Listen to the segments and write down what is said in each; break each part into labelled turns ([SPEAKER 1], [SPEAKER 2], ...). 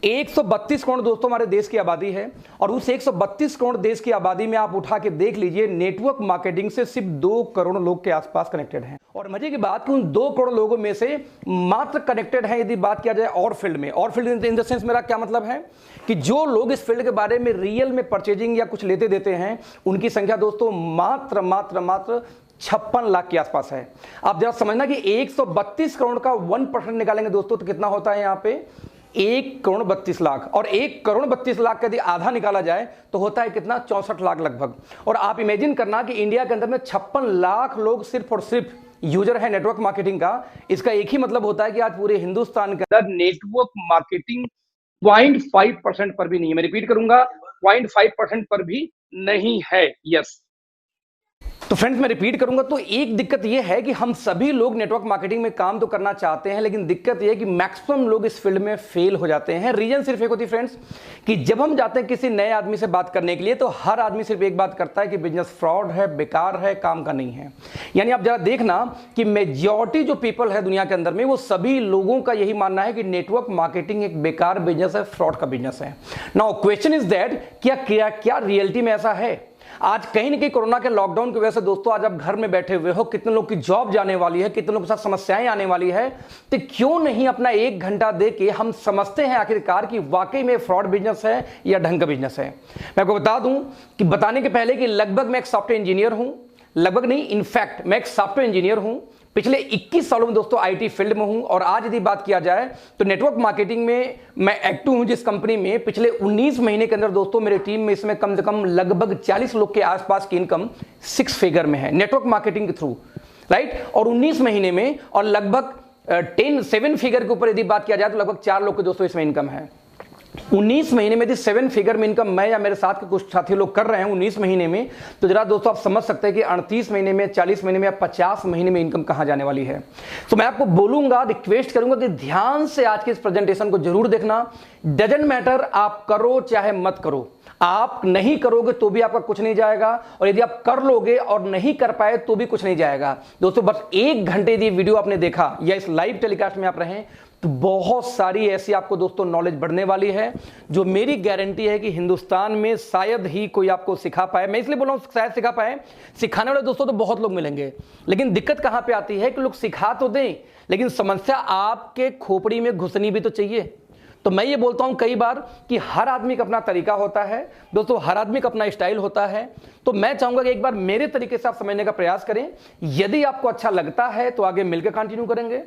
[SPEAKER 1] 132 करोड़ दोस्तों हमारे देश की आबादी है और उस 132 करोड़ देश की आबादी में आप उठा के देख लीजिए, नेटवर्क मार्केटिंग से सिर्फ 2 करोड़ लोग के आसपास कनेक्टेड हैं। और मजे की बात कि उन 2 करोड़ लोगों में से मात्र कनेक्टेड हैं, यदि बात किया जाए और फील्ड में, और फील्ड इन द सेंस मेरा क्या मतलब है कि जो लोग इस फील्ड के बारे में रियल में परचेजिंग या कुछ लेते देते हैं, उनकी संख्या दोस्तों मात्र 56 लाख के आसपास है। आप जरा समझना कि 132 करोड़ का 1% निकालेंगे दोस्तों तो कितना होता है यहाँ पे 1 करोड़ 32 लाख, और 1 करोड़ 32 लाख का यदि आधा निकाला जाए तो होता है कितना 64 लाख लगभग। और आप इमेजिन करना कि इंडिया के अंदर में 56 लाख लोग सिर्फ और सिर्फ यूजर है नेटवर्क मार्केटिंग का। इसका एक ही मतलब होता है कि आज पूरे हिंदुस्तान के अंदर नेटवर्क मार्केटिंग 0.5% पर भी नहीं है। मैं रिपीट करूंगा, 0.5% पर भी नहीं है। यस, तो फ्रेंड्स मैं रिपीट करूंगा, तो एक दिक्कत यह है कि हम सभी लोग नेटवर्क मार्केटिंग में काम तो करना चाहते हैं, लेकिन दिक्कत यह है कि मैक्सिमम लोग इस फील्ड में फेल हो जाते हैं। रीजन सिर्फ एक होती है फ्रेंड्स कि जब हम जाते हैं किसी नए आदमी से बात करने के लिए तो हर आदमी सिर्फ एक बात करता है कि बिजनेस फ्रॉड है, बेकार है, काम का नहीं है। यानी आप जरा देखना कि मेजॉरिटी जो पीपल है दुनिया के अंदर में, वो सभी लोगों का यही मानना है कि नेटवर्क मार्केटिंग एक बेकार बिजनेस है, फ्रॉड का बिजनेस है। नाउ क्वेश्चन इज दैट क्या रियलिटी में ऐसा है? आज कहीं ना कहीं कोरोना के लॉकडाउन की वजह से दोस्तों आज आप घर में बैठे हुए हो, कितने लोग की जॉब जाने वाली है, कितने लोग के साथ समस्याएं आने वाली है, तो क्यों नहीं अपना 1 घंटा दे के हम समझते हैं आखिरकार कि वाकई में फ्रॉड बिजनेस है या ढंग का बिजनेस है। मैं आपको बता दूं कि बताने के पहले कि लगभग मैं एक सॉफ्टवेयर इंजीनियर हूं, लगभग नहीं इनफैक्ट मैं एक सॉफ्टवेयर इंजीनियर हूं, पिछले 21 सालों में दोस्तों आईटी फील्ड में हूं। और आज यदि बात किया जाए तो नेटवर्क मार्केटिंग में मैं एक्टिव हूं जिस कंपनी में पिछले 19 महीने के अंदर दोस्तों मेरे टीम में इसमें कम से कम लगभग 40 लोग के आसपास की इनकम 6 फिगर में है नेटवर्क मार्केटिंग के थ्रू, राइट। और 19 महीने में और लगभग 7 फिगर के ऊपर यदि बात किया जाए तो लगभग 4 लोग के दोस्तों इसमें इनकम है। 19 महीने में यदि 7 फिगर में इनकम मैं या मेरे साथ के कुछ साथी लोग कर रहे हैं 19 महीने में, तो जरा दोस्तों आप समझ सकते हैं कि 38 महीने में, 40 महीने में या 50 महीने में इनकम कहां जाने वाली है। तो मैं आपको बोलूंगा, रिक्वेस्ट करूंगा कि ध्यान से आज के इस प्रेजेंटेशन को जरूर देखना। डजंट मैटर आप करो चाहे मत करो, आप नहीं करोगे तो भी आपका कुछ नहीं जाएगा, और यदि आप कर लोगे और नहीं कर पाए तो भी कुछ नहीं जाएगा। दोस्तों बस 1 घंटे यदि वीडियो आपने देखा या इस लाइव टेलीकास्ट में आप रहें तो बहुत सारी ऐसी आपको दोस्तों नॉलेज बढ़ने वाली है, जो मेरी गारंटी है कि हिंदुस्तान में शायद ही कोई आपको सिखा पाए। मैं इसलिए बोल रहा हूं शायद सिखा पाए, सिखाने वाले दोस्तों तो बहुत लोग मिलेंगे, लेकिन दिक्कत कहां पे आती है कि लोग सिखा तो दें, लेकिन समस्या आपके खोपड़ी में घुसनी भी तो चाहिए। तो मैं ये बोलता हूं कई बार कि हर आदमी का अपना तरीका होता है दोस्तों, हर आदमी का अपना स्टाइल होता है। तो मैं चाहूंगा कि एक बार मेरे तरीके से आप समझने का प्रयास करें, यदि आपको अच्छा लगता है तो आगे मिलकर कंटिन्यू करेंगे।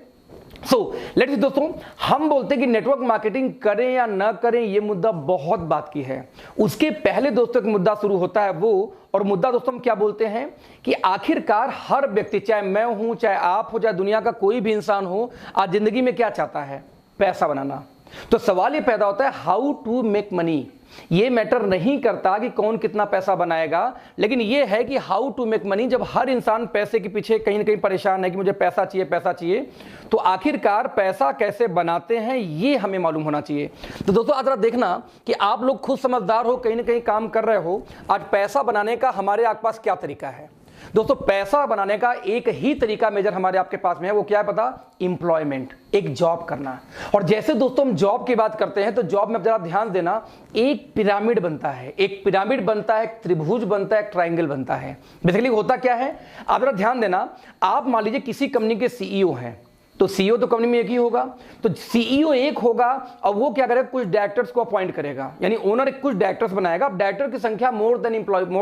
[SPEAKER 1] सो लेट्स दोस्तों, हम बोलते हैं कि नेटवर्क मार्केटिंग करें या ना करें, यह मुद्दा बहुत बात की है। उसके पहले दोस्तों एक मुद्दा शुरू होता है वो, और मुद्दा दोस्तों हम क्या बोलते हैं कि आखिरकार हर व्यक्ति, चाहे मैं हूं, चाहे आप हो, चाहे दुनिया का कोई भी इंसान हो, आज जिंदगी में क्या चाहता है? पैसा बनाना। तो सवाल ये पैदा होता है हाउ टू मेक मनी। ये मैटर नहीं करता कि कौन कितना पैसा बनाएगा, लेकिन ये है कि हाउ टू मेक मनी। जब हर इंसान पैसे के पीछे कहीं ना कहीं परेशान है कि मुझे पैसा चाहिए, पैसा चाहिए, तो आखिरकार पैसा कैसे बनाते हैं ये हमें मालूम होना चाहिए। तो दोस्तों आज जरा देखना कि आप लोग खुद समझदार हो, कहीं ना कहीं काम कर रहे हो। आज पैसा बनाने का हमारे आपके पास क्या तरीका है दोस्तों? पैसा बनाने का एक ही तरीका मेजर हमारे आपके पास में है, वो क्या है पता? एम्प्लॉयमेंट, एक जॉब करना। और जैसे दोस्तों हम जॉब की बात करते हैं तो जॉब में आप जरा ध्यान देना, एक पिरामिड बनता है, एक पिरामिड बनता है, एक त्रिभुज बनता है, एक ट्रायंगल बनता है। बेसिकली होता क्या है, आप जरा ध्यान देना। आप मान लीजिए किसी कंपनी के सीईओ हैं, तो सीईओ तो कंपनी में एक ही होगा, तो सीईओ एक होगा और वो क्या करेगा, कुछ डायरेक्टर्स को अपॉइंट करेगा, यानी ओनर कुछ डायरेक्टर्स बनाएगा। अब डायरेक्टर की संख्या मोर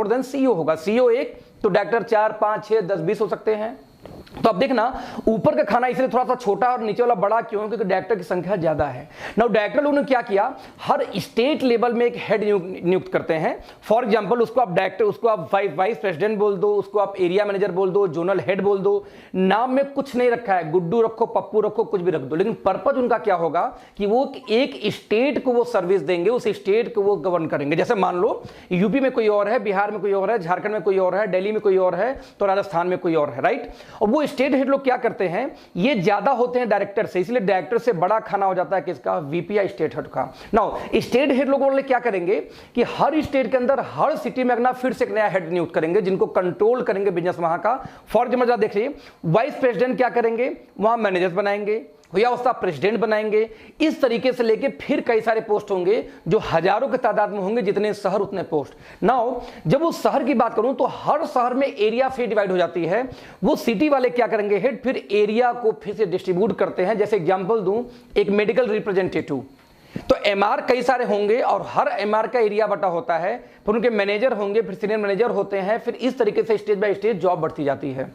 [SPEAKER 1] देन सीईओ होगा। सीईओ एक तो डायरेक्टर 4, 5, 6, 10, 20 हो सकते हैं। तो अब देखना ऊपर का खाना इसलिए थोड़ा सा छोटा और नीचे वाला बड़ा क्यों? क्योंकि डायरेक्टर की संख्या ज्यादा है। नाउ डायरेक्टर लोगों ने क्या किया, हर स्टेट लेवल में एक हेड नियुक्त करते हैं। फॉर एग्जांपल उसको आप डायरेक्टर, उसको आप वाइस प्रेसिडेंट बोल दो, उसको आप एरिया मैनेजर बोल दो, जोनल हेड बोल दो। नाम में कुछ नहीं रखा है, गुड्डू रखो, पप्पू रखो, कुछ भी रख दो, लेकिन पर्पज उनका क्या होगा कि वो एक स्टेट को वो सर्विस देंगे, उस स्टेट को वो गवर्न करेंगे। जैसे मान लो यूपी में कोई और है, बिहार में कोई और है, झारखंड में कोई और है, दिल्ली में कोई और है, तो राजस्थान में कोई और है, राइट। और वो स्टेट हेड लोग क्या करते हैं, ये ज्यादा होते हैं डायरेक्टर से, इसलिए डायरेक्टर से बड़ा खाना हो जाता है किसका? वीपी या स्टेट हेड का। नाउ स्टेट हेड लोग वाले क्या करेंगे कि हर स्टेट के अंदर, हर सिटी में अपना फिर से एक नया हेड नियुक्त करेंगे, जिनको कंट्रोल करेंगे बिजनेस वहां का। फॉर एग्जाम्पल देखिए, वाइस प्रेसिडेंट क्या करेंगे, वहां मैनेजर्स बनाएंगे, या उसका प्रेसिडेंट बनाएंगे। इस तरीके से लेके फिर कई सारे पोस्ट होंगे जो हजारों की तादाद में होंगे, जितने शहर उतने पोस्ट। नाउ जब उस शहर की बात करूं तो हर शहर में एरिया फिर डिवाइड हो जाती है। वो सिटी वाले क्या करेंगे, हेड फिर एरिया को फिर से डिस्ट्रीब्यूट करते हैं। जैसे एग्जांपल दूं, एक मेडिकल रिप्रेजेंटेटिव, तो एमआर कई सारे होंगे और हर एमआर का एरिया बटा होता है, फिर उनके मैनेजर होंगे, फिर सीनियर मैनेजर होते हैं, फिर इस तरीके से स्टेज बाय स्टेज जॉब बढ़ती जाती है।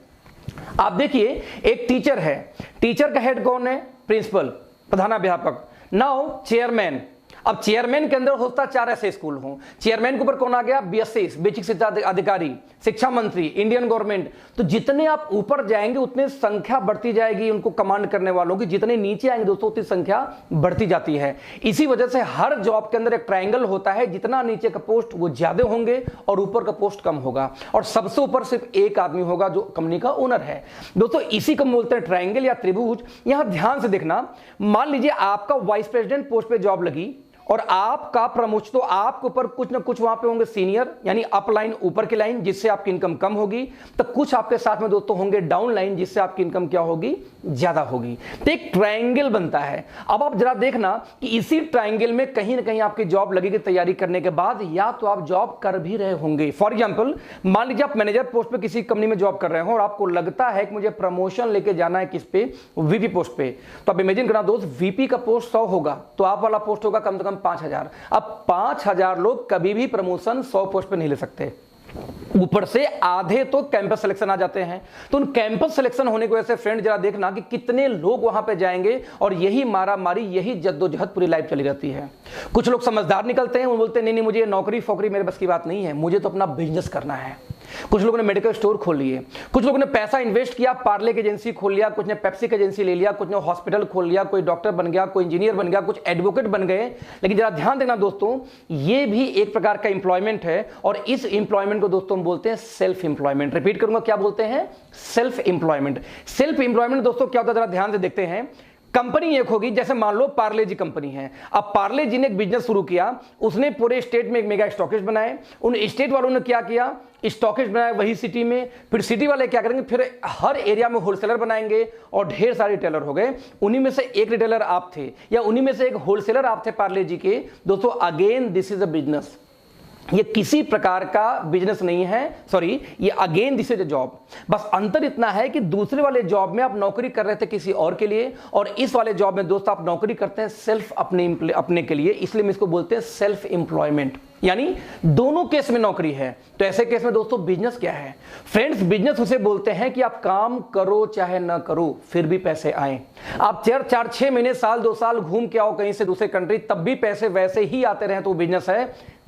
[SPEAKER 1] आप देखिए, एक टीचर है, टीचर का हेड कौन है, प्रिंसिपल, प्रधानाध्यापक। नाउ चेयरमैन, अब चेयरमैन के अंदर होता 4 ऐसे स्कूल हों, चेयरमैन के ऊपर कौन आ गया, बीएससी बेसिक शिक्षा अधिकारी, शिक्षा मंत्री, इंडियन गवर्नमेंट। तो जितने आप ऊपर जाएंगे उतने संख्या बढ़ती जाएगी उनको कमांड करने वालों की, जितने नीचे आएंगे दोस्तों उतनी संख्या बढ़ती जाती है। इसी वजह से हर जॉब के अंदर एक ट्रायंगल होता है, जितना नीचे का पोस्ट वो ज्यादा होंगे और ऊपर का पोस्ट कम होगा, और सबसे ऊपर सिर्फ एक आदमी होगा जो कंपनी का ओनर है। दोस्तों इसी को बोलते हैं ट्रायंगल या त्रिभुज। यहां ध्यान से देखना, मान लीजिए आपका वाइस प्रेसिडेंट पोस्ट पे जॉब लगी और आपका प्रमोशन, तो आपके ऊपर कुछ ना कुछ वहां पे होंगे सीनियर, यानी अप लाइन, ऊपर की लाइन, जिससे आपकी इनकम कम होगी। तो कुछ आपके साथ में दोस्तों होंगे डाउन लाइन, जिससे आपकी इनकम क्या होगी, ज्यादा होगी। तो एक ट्रायंगल बनता है। अब आप जरा देखना कि इसी ट्रायंगल में कहीं ना कहीं आपकी जॉब लगेगी तैयारी करने के बाद, या तो आप जॉब कर भी रहे होंगे। फॉर एग्जाम्पल, मान लीजिए आप मैनेजर पोस्ट पे किसी कंपनी में जॉब कर रहे हो और आपको लगता है कि मुझे प्रमोशन लेके जाना है किस पे, वीपी पोस्ट पे। तो आप इमेजिन करना दोस्त, वीपी का पोस्ट 100 होगा तो आप वाला पोस्ट होगा कम से कम 5000। अब 5000 लोग कभी भी प्रमोशन 100 पोस्ट पे नहीं ले सकते। ऊपर से आधे तो कैंपस सिलेक्शन आ जाते हैं। तो उन कैंपस सिलेक्शन होने की वजह से फ्रेंड जरा देखना कि कितने लोग वहां पे जाएंगे, और यही मारा मारी, यही जद्दोजहद पूरी लाइफ चली रहती है। कुछ लोग समझदार निकलते हैं, वो बोलते हैं नहीं नहीं, मुझे नौकरी फोकरी मेरे बस की बात नहीं है, मुझे तो अपना बिजनेस करना है। कुछ लोगों ने मेडिकल स्टोर खोल लिए, कुछ लोगों ने पैसा इन्वेस्ट किया, पार्ले की एजेंसी खोल लिया, कुछ ने पेप्सी की एजेंसी ले लिया, कुछ ने हॉस्पिटल खोल लिया, कोई डॉक्टर बन गया, कोई इंजीनियर बन गया, कुछ एडवोकेट बन गए। लेकिन जरा ध्यान देना दोस्तों, ये भी एक प्रकार का इंप्लॉयमेंट है, और इस इंप्लॉयमेंट को दोस्तों हम बोलते हैं सेल्फ इंप्लॉयमेंट। रिपीट करूंगा, क्या बोलते हैं, सेल्फ इंप्लॉयमेंट। सेल्फ इंप्लॉयमेंट दोस्तों क्या होता है, जरा ध्यान से देखते हैं। कंपनी एक होगी, जैसे मान लो पार्ले जी कंपनी है। अब पार्ले जी ने एक बिजनेस शुरू किया, उसने पूरे स्टेट में एक मेगा स्टॉकेज बनाए। उन स्टेट वालों ने क्या किया, स्टॉकेज बनाया वही सिटी में। फिर सिटी वाले क्या करेंगे, फिर हर एरिया में होलसेलर बनाएंगे, और ढेर सारे रिटेलर हो गए। उन्हीं में से एक रिटेलर आप थे, या उन्हीं में से एक होलसेलर आप थे पार्ले जी के। दोस्तों again this is a business, ये किसी प्रकार का बिजनेस नहीं है, सॉरी, ये again this is a job. बस अंतर इतना है कि दूसरे वाले जॉब में आप नौकरी कर रहे थे किसी और के लिए, और इस वाले जॉब में दोस्त आप नौकरी करते हैं सिर्फ अपने के लिए, इसलिए हम इसको बोलते हैं सेल्फ एम्प्लॉयमेंट। यानी दोनों केस में नौकरी है। तो ऐसे केस में दोस्तों बिजनेस क्या है फ्रेंड्स, बिजनेस उसे बोलते हैं कि आप काम करो चाहे ना करो फिर भी पैसे आए। आप 4-6 महीने, साल 2 साल घूम के आओ कहीं से दूसरे कंट्री, तब भी पैसे वैसे ही आते रहे तो बिजनेस है।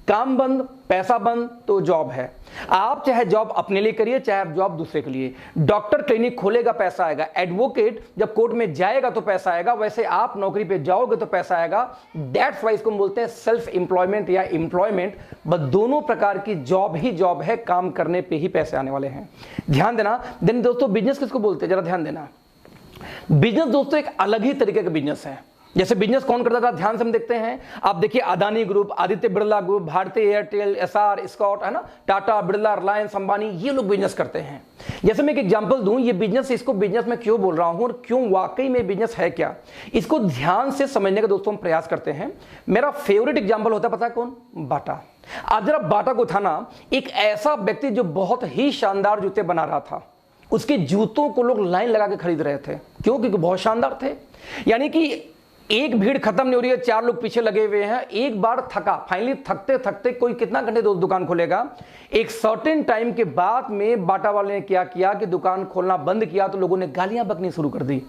[SPEAKER 1] काम बंद, पैसा बंद, तो जॉब है। आप चाहे जॉब अपने लिए करिए, चाहे आप जॉब दूसरे के लिए। डॉक्टर क्लिनिक खोलेगा, पैसा आएगा। एडवोकेट जब कोर्ट में जाएगा तो पैसा आएगा। वैसे आप नौकरी पे जाओगे तो पैसा आएगा। दैट्स वाई इसको हम बोलते हैं सेल्फ एम्प्लॉयमेंट या एम्प्लॉयमेंट। बस दोनों प्रकार की जॉब ही जॉब है, काम करने पे ही पैसे आने वाले हैं। ध्यान देना। देन दोस्तों बिजनेस किसको बोलते हैं, जरा ध्यान देना। बिजनेस दोस्तों एक अलग ही तरीके का बिजनेस है। जैसे बिजनेस कौन करता था, ध्यान से हम देखते हैं। आप देखिए अदानी ग्रुप, आदित्य बिरला ग्रुप, भारतीय एयरटेल, एसआर, स्कॉट, है ना, टाटा, बिरला, रिलायंस, अंबानी, ये लोग बिजनेस करते हैं। जैसे मैं एक एग्जांपल दूं, ये बिजनेस, इसको बिजनेस में क्यों बोल रहा हूं और क्यों वाकई में बिजनेस है क्या, इसको ध्यान से समझने का दोस्तों हम प्रयास करते हैं। मेरा फेवरेट एग्जांपल होता है, पता है कौन, बाटा। आज जरा बाटा को था ना, एक ऐसा व्यक्ति जो बहुत ही शानदार जूते बना रहा था, उसके जूतों को लोग लाइन लगा के खरीद रहे थे। क्यों, क्योंकि बहुत शानदार थे। यानी कि एक भीड़ खत्म नहीं हो रही है, 4 लोग पीछे लगे हुए हैं। एक बार थका, फाइनली थकते थकते कोई कितना घंटे दुकान खोलेगा। एक सर्टेन टाइम के बाद में बाटा वाले ने क्या किया कि दुकान खोलना बंद किया, तो लोगों ने गालियां बकनी शुरू कर दी।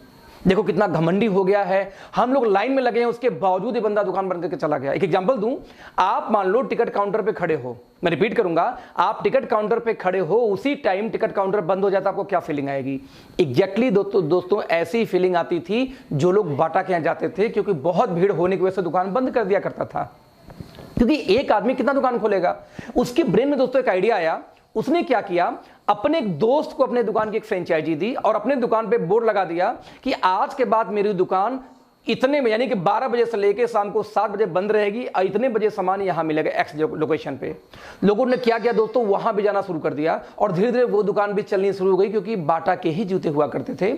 [SPEAKER 1] देखो कितना घमंडी हो गया है, हम लोग लाइन में लगे हैं, उसके बावजूद ये बंदा दुकान बंद करके चला गया। एक एग्जांपल दूं, आप मान लो टिकट काउंटर पे खड़े हो, मैं रिपीट करूंगा, आप टिकट काउंटर पे खड़े हो, उसी टाइम टिकट काउंटर बंद हो जाता, आपको क्या फीलिंग आएगी? एग्जैक्टली दोस्तों ऐसी फीलिंग आती थी जो लोग बाटा के यहां जाते थे, क्योंकि बहुत भीड़ होने की वजह से दुकान बंद कर दिया करता था। क्योंकि एक आदमी कितना दुकान खोलेगा? उसके ब्रेन में दोस्तों एक आइडिया आया। उसने क्या किया, अपने एक दोस्त को अपने दुकान की एक फ्रेंचाइजी दी और अपने दुकान पे बोर्ड लगा दिया कि आज के बाद मेरी दुकान इतने में यानी कि 12 बजे से लेकर शाम को 7 बजे बंद रहेगी और इतने बजे सामान यहां मिलेगा एक्स लोकेशन पे। लोगों ने क्या किया दोस्तों, वहां भी जाना शुरू कर दिया और धीरे धीरे वो दुकान भी चलनी शुरू हो गई, क्योंकि बाटा के ही जूते हुआ करते थे।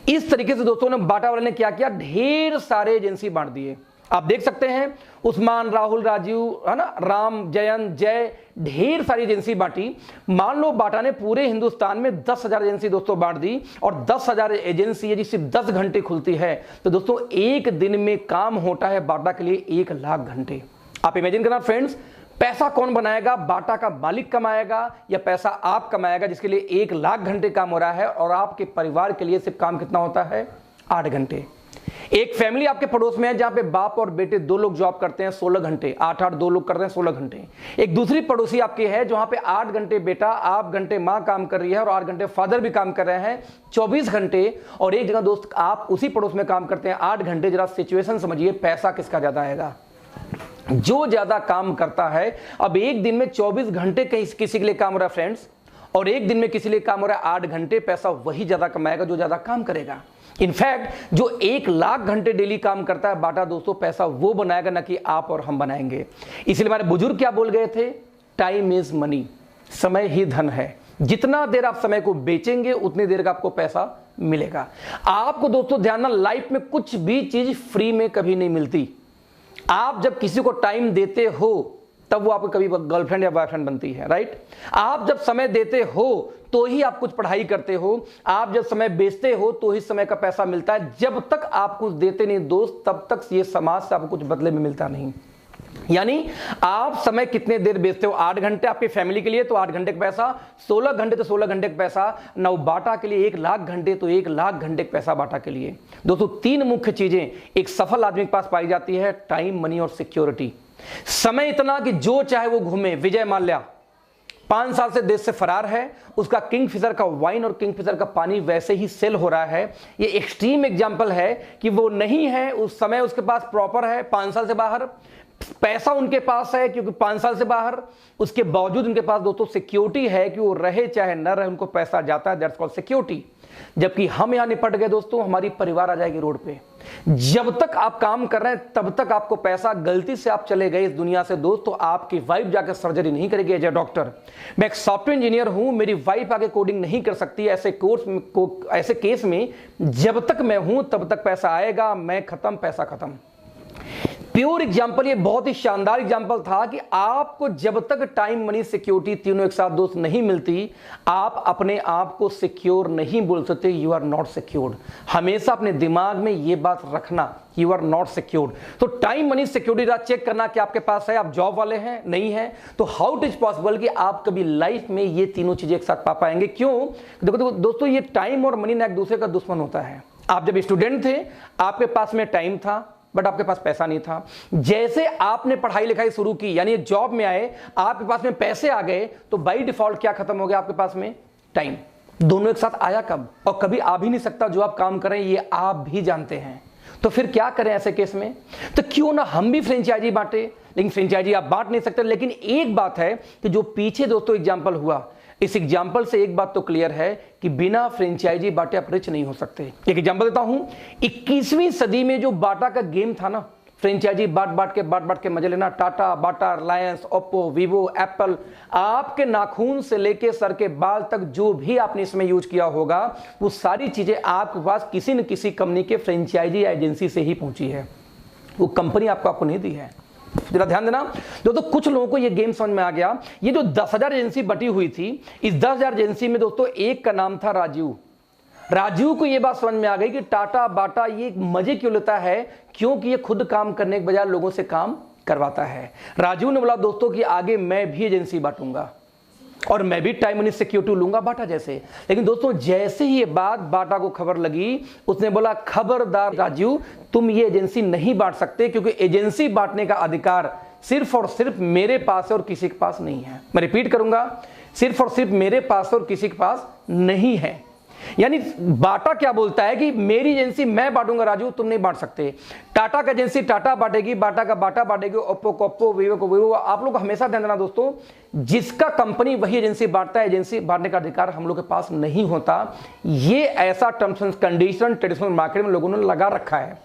[SPEAKER 1] इस तरीके से दोस्तों ने बाटा वाले ने क्या किया, ढेर सारे एजेंसी बांट दिए। आप देख सकते हैं उस्मान, राहुल, राजीव, है ना, राम, जयंत, जय, ढेर सारी एजेंसी बांटी। मान लो बाटा ने पूरे हिंदुस्तान में 10,000 एजेंसी दोस्तों बांट दी, और 10,000 एजेंसी यदि सिर्फ 10 घंटे खुलती है तो दोस्तों एक दिन में काम होता है बाटा के लिए 1 लाख घंटे। आप इमेजिन करना फ्रेंड्स, पैसा कौन बनाएगा, बाटा का मालिक कमाएगा या पैसा आप कमाएगा, जिसके लिए 1 लाख घंटे काम हो रहा है, और आपके परिवार के लिए सिर्फ काम कितना होता है, 8 घंटे। एक फैमिली आपके पड़ोस में है जहां पे बाप और बेटे 2 लोग जॉब करते हैं 16 घंटे, 8 2 लोग करते हैं 16 घंटे। एक दूसरी पड़ोसी आपकी है जहां पे 8 घंटे बेटा, 8 घंटे मां काम कर रही है और 8 घंटे फादर भी काम कर रहे हैं, 24 घंटे। और एक जगह दोस्त आप उसी पड़ोस में काम करते हैं 8 घंटे। जरा सिचुएशन समझिए, पैसा किसका ज्यादा आएगा, जो ज्यादा काम करता है। अब एक दिन में 24 घंटे किसी के लिए काम हो रहा है फ्रेंड्स, और एक दिन में किसी लिए काम हो रहा है 8 घंटे, पैसा वही ज्यादा कमाएगा जो ज्यादा काम करेगा। इनफैक्ट जो 1 लाख घंटे डेली काम करता है बाटा दोस्तों, पैसा वो बनाएगा ना कि आप और हम बनाएंगे। इसलिए हमारे बुजुर्ग क्या बोल गए थे, टाइम इज मनी, समय ही धन है। जितना देर आप समय को बेचेंगे उतनी देर का आपको पैसा मिलेगा। आपको दोस्तों ध्यान ना, लाइफ में कुछ भी चीज फ्री में कभी नहीं मिलती। आप जब किसी को टाइम देते हो तब वो आपको कभी गर्लफ्रेंड या बॉयफ्रेंड बनती है, राइट। आप जब समय देते हो तो ही आप कुछ पढ़ाई करते हो, आप जब समय बेचते हो तो ही समय का पैसा मिलता है। जब तक आप कुछ देते नहीं दोस्त, तब तक ये समाज से आपको कुछ बदले में मिलता नहीं। यानी आप समय कितने देर बेचते हो, 8 घंटे आपकी फैमिली के लिए तो 8 घंटे का पैसा, 16 घंटे तो 16 घंटे का पैसा, नौ बाटा के लिए 1 लाख घंटे तो 1 लाख घंटे का पैसा बाटा के लिए। दोस्तों 3 मुख्य चीजें एक सफल आदमी के पास पाई जाती है, टाइम, मनी और सिक्योरिटी। समय इतना कि जो चाहे वो घूमे। विजय माल्या 5 साल से देश से फरार है, उसका किंगफिशर का वाइन और किंगफिशर का पानी वैसे ही सेल हो रहा है। ये एक्सट्रीम एग्जांपल है कि वो नहीं है, उस समय उसके पास प्रॉपर है, 5 साल से बाहर पैसा उनके पास है क्योंकि 5 साल से बाहर, उसके बावजूद उनके पास दोस्तों सिक्योरिटी है कि वो रहे चाहे न रहे उनको पैसा जाता है, दैट्स कॉल्ड सिक्योरिटी। जबकि हम यहां निपट गए दोस्तों, हमारी परिवार आ जाएगी रोड पे। जब तक आप काम कर रहे हैं तब तक आपको पैसा, गलती से आप चले गए इस दुनिया से दोस्त तो आपकी वाइफ जाकर सर्जरी नहीं करेगी। एज ए डॉक्टर मैं एक सॉफ्टवेयर इंजीनियर हूं, मेरी वाइफ आगे कोडिंग नहीं कर सकती। ऐसे केस में जब तक मैं हूं तब तक पैसा आएगा, मैं खत्म पैसा खत्म। प्योर एग्जाम्पल, ये बहुत ही शानदार एग्जाम्पल था कि आपको जब तक टाइम, मनी, सिक्योरिटी तीनों एक साथ दोस्त नहीं मिलती, आप अपने आप को सिक्योर नहीं बोल सकते। You are not secured. हमेशा अपने दिमाग में ये बात रखना, यू आर नॉट सिक्योर्ड। तो टाइम, मनी, सिक्योरिटी चेक करना कि आपके पास है। आप जॉब वाले हैं, नहीं है, तो हाउ इट इज पॉसिबल कि आप कभी लाइफ में ये तीनों चीजें एक साथ पा पाएंगे? क्यों? देखो दोस्तों, ये टाइम और मनी ना एक दूसरे का दुश्मन होता है। आप जब स्टूडेंट थे आपके पास में टाइम था बट आपके पास पैसा नहीं था। जैसे आपने पढ़ाई लिखाई शुरू की यानी जॉब में आए, आपके पास में पैसे आ गए, तो बाय डिफॉल्ट क्या खत्म हो गया आपके पास में? टाइम। दोनों एक साथ आया कब? और कभी आ भी नहीं सकता। जो आप काम करें ये आप भी जानते हैं। तो फिर क्या करें ऐसे केस में? तो क्यों ना हम भी फ्रेंचाइजी बांटे। लेकिन फ्रेंचाइजी आप बांट नहीं सकते। लेकिन एक बात है कि जो पीछे दोस्तों एग्जाम्पल हुआ, इस एग्जाम्पल से एक बात तो क्लियर है कि बिना फ्रेंचाइजी बांटे आप रिच नहीं हो सकते। एक एग्जाम्पल देता हूं, 21वीं सदी में जो बाटा का गेम था ना, फ्रेंचाइजी बांट के मजे लेना, टाटा, बाटा, रिलायंस, ओप्पो, वीवो, एप्पल, आपके नाखून से लेके सर के बाल तक जो भी आपने इसमें यूज किया होगा, वो सारी चीजें आपके पास किसी न किसी कंपनी के फ्रेंचाइजी एजेंसी से ही पहुंची है। वो कंपनी आपको नहीं दी है। जरा ध्यान देना दोस्तों, कुछ लोगों को ये गेम समझ में आ गया। ये जो 10,000 एजेंसी बटी हुई थी, इस 10,000 एजेंसी में दोस्तों एक का नाम था राजीव। राजीव को ये बात समझ में आ गई कि टाटा, बाटा ये मजे क्यों लेता है, क्योंकि ये खुद काम करने के बजाय लोगों से काम करवाता है। राजीव ने बोला दोस्तों कि आगे मैं भी एजेंसी बांटूंगा और मैं भी टाइम मनी सिक्योरिटी लूंगा बाटा जैसे। लेकिन दोस्तों जैसे ही ये बात बाटा को खबर लगी, उसने बोला खबरदार राजीव, तुम ये एजेंसी नहीं बांट सकते, क्योंकि एजेंसी बांटने का अधिकार सिर्फ और सिर्फ मेरे पास है और किसी के पास नहीं है। मैं रिपीट करूंगा, सिर्फ और सिर्फ मेरे पास और किसी के पास नहीं है। यानी बाटा क्या बोलता है कि मेरी एजेंसी मैं बांटूंगा राजू, तुम नहीं बांट सकते। टाटा का एजेंसी टाटा बांटेगी, बाटा का बाटा बांटेगी, ओप्पो को ओप्पो, वीवो को वीवो। आप लोग हमेशा ध्यान देना दोस्तों, जिसका कंपनी वही एजेंसी बांटता है, एजेंसी बांटने का अधिकार हम लोग के पास नहीं होता। ये ऐसा terms and condition traditional market में लोगों ने लगा रखा है।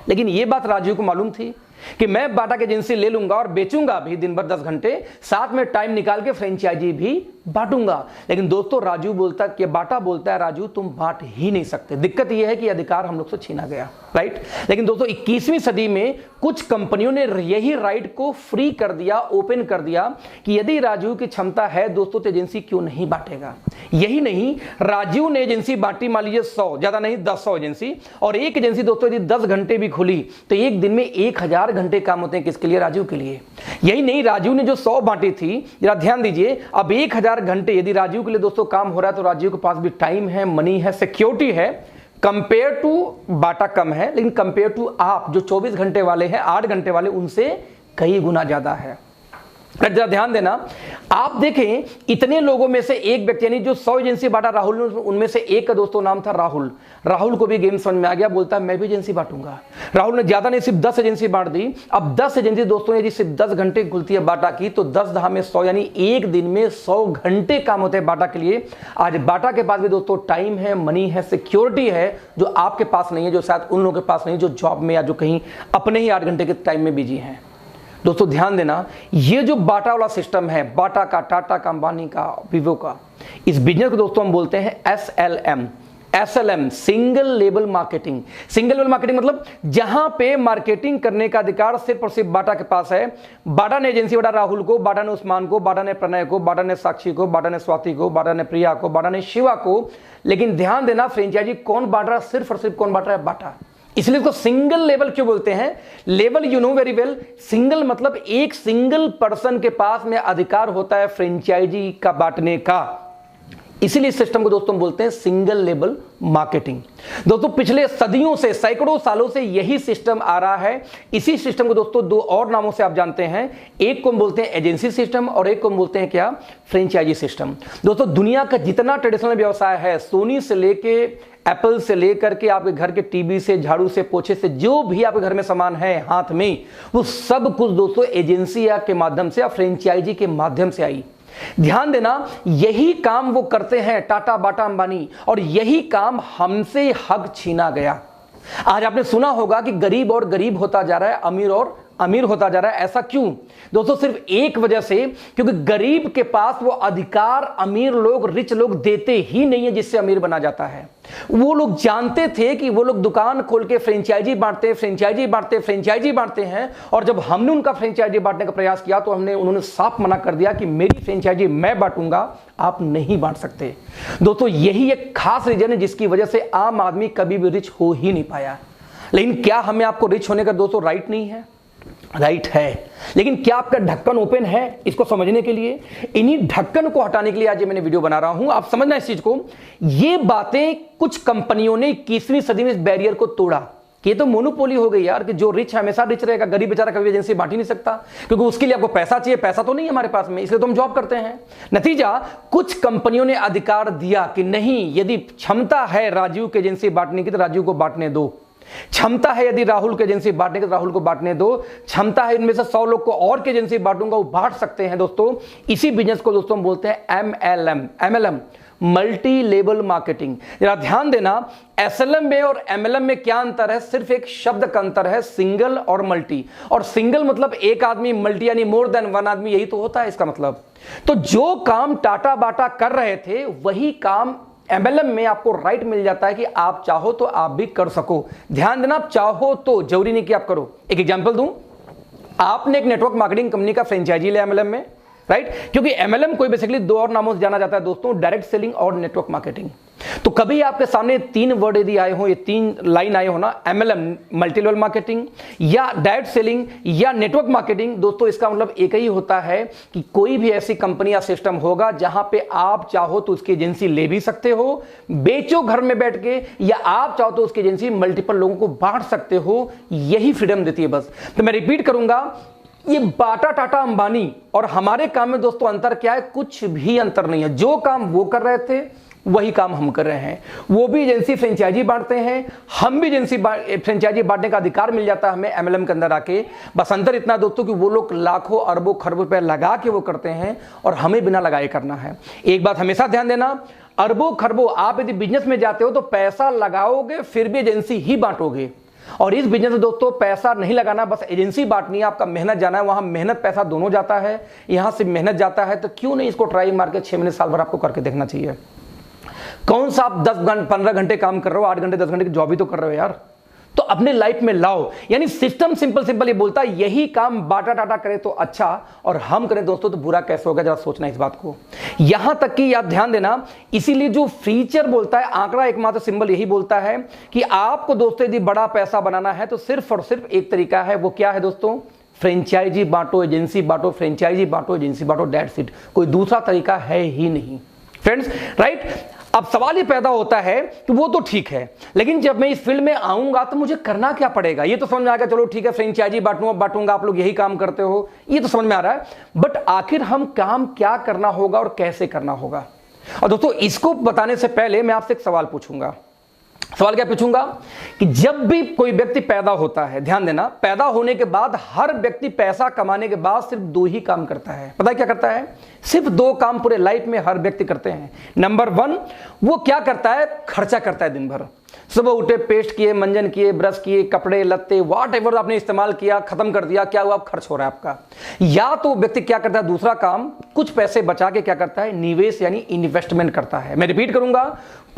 [SPEAKER 1] लेकिन ये बात राजीव को मालूम थी कि मैं बाटा की एजेंसी ले लूंगा और बेचूंगा भी दिन भर 10 घंटे, साथ में टाइम निकाल के फ्रेंचाइजी भी बांटूंगा। लेकिन दोस्तों राजू बोलता कि बाटा बोलता है राजू तुम बांट ही नहीं सकते। दिक्कत यह है कि अधिकार हम लोग से छीना गया, राइट। लेकिन दोस्तों 21वीं सदी में कुछ कंपनियों ने यही राइट को फ्री कर दिया, ओपन कर दिया कि यदि राजू की क्षमता है दोस्तों तो एजेंसी क्यों नहीं बांटेगा। यही नहीं, राजू ने एजेंसी बांटी, मान लीजिए 100, ज्यादा नहीं 10 एजेंसी, और एक एजेंसी दोस्तों यदि 10 घंटे भी खुली तो एक दिन में 1000 घंटे काम होते हैं किसके लिए? राजू के लिए। यही नहीं, राजू ने जो 100 बांटी थी, जरा ध्यान दीजिए, अब 1000 घंटे यदि राजू के लिए दोस्तों काम हो रहा है तो राजू के पास भी टाइम है, मनी है, सिक्योरिटी है। कंपेयर टू बाटा कम है, लेकिन कंपेयर टू आप जो 24 घंटे वाले हैं, 8 घंटे वाले, उनसे कई गुना ज्यादा है। जरा ध्यान देना, आप देखें इतने लोगों में से एक व्यक्ति, यानी जो 100 एजेंसी बांटा राहुल ने, उनमें से एक का दोस्तों नाम था राहुल। राहुल को भी गेम समझ में आ गया, बोलता है मैं भी एजेंसी बांटूंगा। राहुल ने ज्यादा नहीं, सिर्फ 10 एजेंसी बांट दी। अब 10 एजेंसी दोस्तों यदि सिर्फ 10 घंटे खुलती है बाटा की, तो 10 दहा में 100, यानी एक दिन में 100 घंटे काम होते हैं बाटा के लिए। आज बाटा के पास भी दोस्तों टाइम है, मनी है, सिक्योरिटी है, जो आपके पास नहीं है, जो शायद उन लोगों के पास नहीं जो जॉब में या जो कहीं अपने ही 8 घंटे के टाइम में बिजी हैं। दोस्तों ध्यान देना, ये जो बाटा वाला सिस्टम है, बाटा का, टाटा का, अंबानी का, वीवो का, इस बिजनेस को दोस्तों हम बोलते हैं SLM, single label marketing. Single label marketing मतलब जहां पे मार्केटिंग करने का अधिकार सिर्फ और सिर्फ बाटा के पास है। बाटा ने एजेंसी बांटा राहुल को, बाटा ने उस्मान को, बाटा ने प्रणय को, बाटा ने साक्षी को, बाटा ने स्वाति को, बाटा ने प्रिया को, बाटा ने शिवा को। लेकिन ध्यान देना, फ्रेंचाइजी कौन बांट रहा है? सिर्फ और सिर्फ कौन बांट रहा है? बाटा। इसलिए इसको सिंगल लेवल क्यों बोलते हैं? Level you know very well, single मतलब एक सिंगल पर्सन के पास में अधिकार होता है फ्रेंचाइजी का बांटने का। इसीलिए इस सिस्टम को दोस्तों बोलते हैं सिंगल लेवल मार्केटिंग। दोस्तों पिछले सदियों से, सैकड़ों सालों से यही सिस्टम आ रहा है। इसी सिस्टम को दोस्तों 2 और नामों से आप जानते हैं, एक को हम बोलते हैं एजेंसी सिस्टम और एक को हम बोलते हैं क्या? Franchisee system. दोस्तों दुनिया का जितना ट्रेडिशनल व्यवसाय है, सोनी से लेके एप्पल से लेकर के आपके घर के टीवी से, झाड़ू से, पोछे से, जो भी आपके घर में सामान है हाथ में, वो सब कुछ दोस्तों एजेंसी के माध्यम से या फ्रेंचाइजी के माध्यम से आई। ध्यान देना, यही काम वो करते हैं टाटा, बाटा, अंबानी, और यही काम हमसे हक छीना गया। आज आपने सुना होगा कि गरीब और गरीब होता जा रहा है, अमीर और अमीर होता जा रहा है। ऐसा क्यों? दोस्तों सिर्फ एक वजह से, क्योंकि गरीब के पास वो अधिकार अमीर लोग, रिच लोग देते ही नहीं है जिससे अमीर बना जाता है। वो लोग जानते थे कि वो लोग दुकान खोल के फ्रेंचाइजी बांटते हैं, और जब हमने उनका फ्रेंचाइजी बांटने का प्रयास किया तो उन्होंने साफ मना कर दिया कि मेरी फ्रेंचाइजी मैं बांटूंगा, आप नहीं बांट सकते। दोस्तों यही एक खास रीजन है जिसकी वजह से आम आदमी कभी भी रिच हो ही नहीं पाया। लेकिन क्या हमें आपको रिच होने का दोस्तों राइट नहीं है? राइट है। लेकिन क्या आपका ढक्कन ओपन है इसको समझने के लिए? इन्हीं ढक्कन को हटाने के लिए आज ये मैंने वीडियो बना रहा हूं। आप समझना इस चीज को। ये बातें कुछ कंपनियों ने 21वीं सदी में इस बैरियर को तोड़ा। ये तो मोनोपोली हो गई यार, कि जो रिच है हमेशा रिच रहेगा, गरीब बेचारा कभी एजेंसी बांट ही नहीं सकता, क्योंकि उसके लिए आपको पैसा चाहिए। पैसा तो नहीं है हमारे पास में, इसलिए तो हम जॉब करते हैं। नतीजा, कुछ कंपनियों ने अधिकार दिया कि नहीं, यदि क्षमता है राजीव की एजेंसी बांटने की तो राजीव को बांटने दो। क्षमता है यदि राहुल की एजेंसी बांटने की तो राहुल को बांटने दो। क्षमता है इनमें से 100 लोग को और की एजेंसी बांटूंगा, वो बांट सकते हैं। दोस्तों इसी बिजनेस को दोस्तों हम बोलते हैं MLM, मल्टी लेवल मार्केटिंग। जरा ध्यान देना, SLM में और MLM में क्या अंतर है? सिर्फ एक शब्द का अंतर है, सिंगल और मल्टी। और सिंगल मतलब एक आदमी, मल्टी यानी मोर देन वन आदमी, यही तो होता है इसका मतलब। तो जो काम टाटा बाटा कर रहे थे वही काम MLM में आपको राइट मिल जाता है कि आप चाहो तो आप भी कर सको। ध्यान देना, आप चाहो तो, जरूरी नहीं कि आप करो। एक एग्जांपल दूं, आपने एक नेटवर्क मार्केटिंग कंपनी का फ्रेंचाइजी लिया MLM में, राइट? क्योंकि MLM को बेसिकली 2 और नामों से जाना जाता है दोस्तों, डायरेक्ट सेलिंग और नेटवर्क मार्केटिंग। तो कभी आपके सामने 3 वर्ड यदि आए हो, ये 3 लाइन आए हो ना, MLM मल्टी लेवल मार्केटिंग या डायरेक्ट सेलिंग या नेटवर्क मार्केटिंग, दोस्तों इसका मतलब एक ही होता है कि कोई भी ऐसी कंपनी या सिस्टम होगा जहां पे आप चाहो तो उसकी एजेंसी ले भी सकते हो, बेचो घर में बैठ के, या आप चाहो तो उसकी एजेंसी मल्टीपल लोगों को बांट सकते हो। यही फ्रीडम देती है बस। तो मैं रिपीट करूंगा, ये बाटा, टाटा, अंबानी और हमारे काम में दोस्तों अंतर क्या है? कुछ भी अंतर नहीं है। जो काम वो कर रहे थे वही काम हम कर रहे हैं। वो भी एजेंसी फ्रेंचाइजी बांटते हैं, हम भी एजेंसी फ्रेंचाइजी बांटने का अधिकार मिल जाता है हमें MLM के अंदर आके। बस अंतर इतना दोस्तों कि वो लोग लाखों अरबों खरबों रुपए लगा के वो करते हैं और हमें बिना लगाए करना है। एक बात हमेशा ध्यान देना, अरबों खरबों आप यदि बिजनेस में जाते हो तो पैसा लगाओगे फिर भी एजेंसी ही बांटोगे। और इस बिजनेस में दोस्तों पैसा नहीं लगाना, बस एजेंसी बांटनी है, आपका मेहनत जाना है, वहां मेहनत पैसा दोनों जाता है, यहां से मेहनत जाता है, तो क्यों नहीं इसको ट्राई मार के 6 महीने साल भर आपको करके देखना चाहिए। कौन सा आप 10-15 घंटे काम कर रहे हो, 8 घंटे 10 घंटे की जॉब ही तो कर रहे हो यार, तो अपने लाइफ में लाओ। यानी सिस्टम सिंपल ये बोलता है यही काम बाटा टाटा करे तो अच्छा, और हम करें दोस्तों तो बुरा कैसे होगा, जरा सोचना इस बात को। यहां तक कि याद ध्यान देना, इसीलिए जो फीचर बोलता है, आंकड़ा एकमात्र सिंबल यही बोलता है कि आपको दोस्तों यदि बड़ा पैसा बनाना है तो सिर्फ और सिर्फ एक तरीका है, वो क्या है दोस्तों, फ्रेंचाइजी बांटो, एजेंसी बांटो, फ्रेंचाइजी बांटो, एजेंसी बांटो, दैट्स इट। कोई दूसरा तरीका है ही नहीं फ्रेंड्स, राइट। अब सवाल ये पैदा होता है कि वो तो ठीक है, लेकिन जब मैं इस फील्ड में आऊंगा तो मुझे करना क्या पड़ेगा। ये तो समझ में आ गया, चलो ठीक है फ्रेंचाइजी बांटूंगा, आप लोग यही काम करते हो, ये तो समझ में आ रहा है, बट आखिर हम काम क्या करना होगा और कैसे करना होगा। और दोस्तों इसको बताने से पहले मैं आपसे एक सवाल पूछूंगा। सवाल क्या पूछूंगा कि जब भी कोई व्यक्ति पैदा होता है, ध्यान देना, पैदा होने के बाद हर व्यक्ति पैसा कमाने के बाद सिर्फ 2 ही काम करता है। पता है क्या करता है? सिर्फ 2 काम पूरे लाइफ में हर व्यक्ति करते हैं। नंबर 1, वो क्या करता है, खर्चा करता है दिन भर। सुबह उठे, पेस्ट किए, मंजन किए, ब्रश किए, कपड़े लत्ते व्हाट एवर आपने इस्तेमाल किया, खत्म कर दिया, क्या हुआ, खर्च हो रहा है आपका। या तो व्यक्ति क्या करता है, दूसरा काम, कुछ पैसे बचा के क्या करता है, निवेश यानी इन्वेस्टमेंट करता है। मैं रिपीट करूंगा,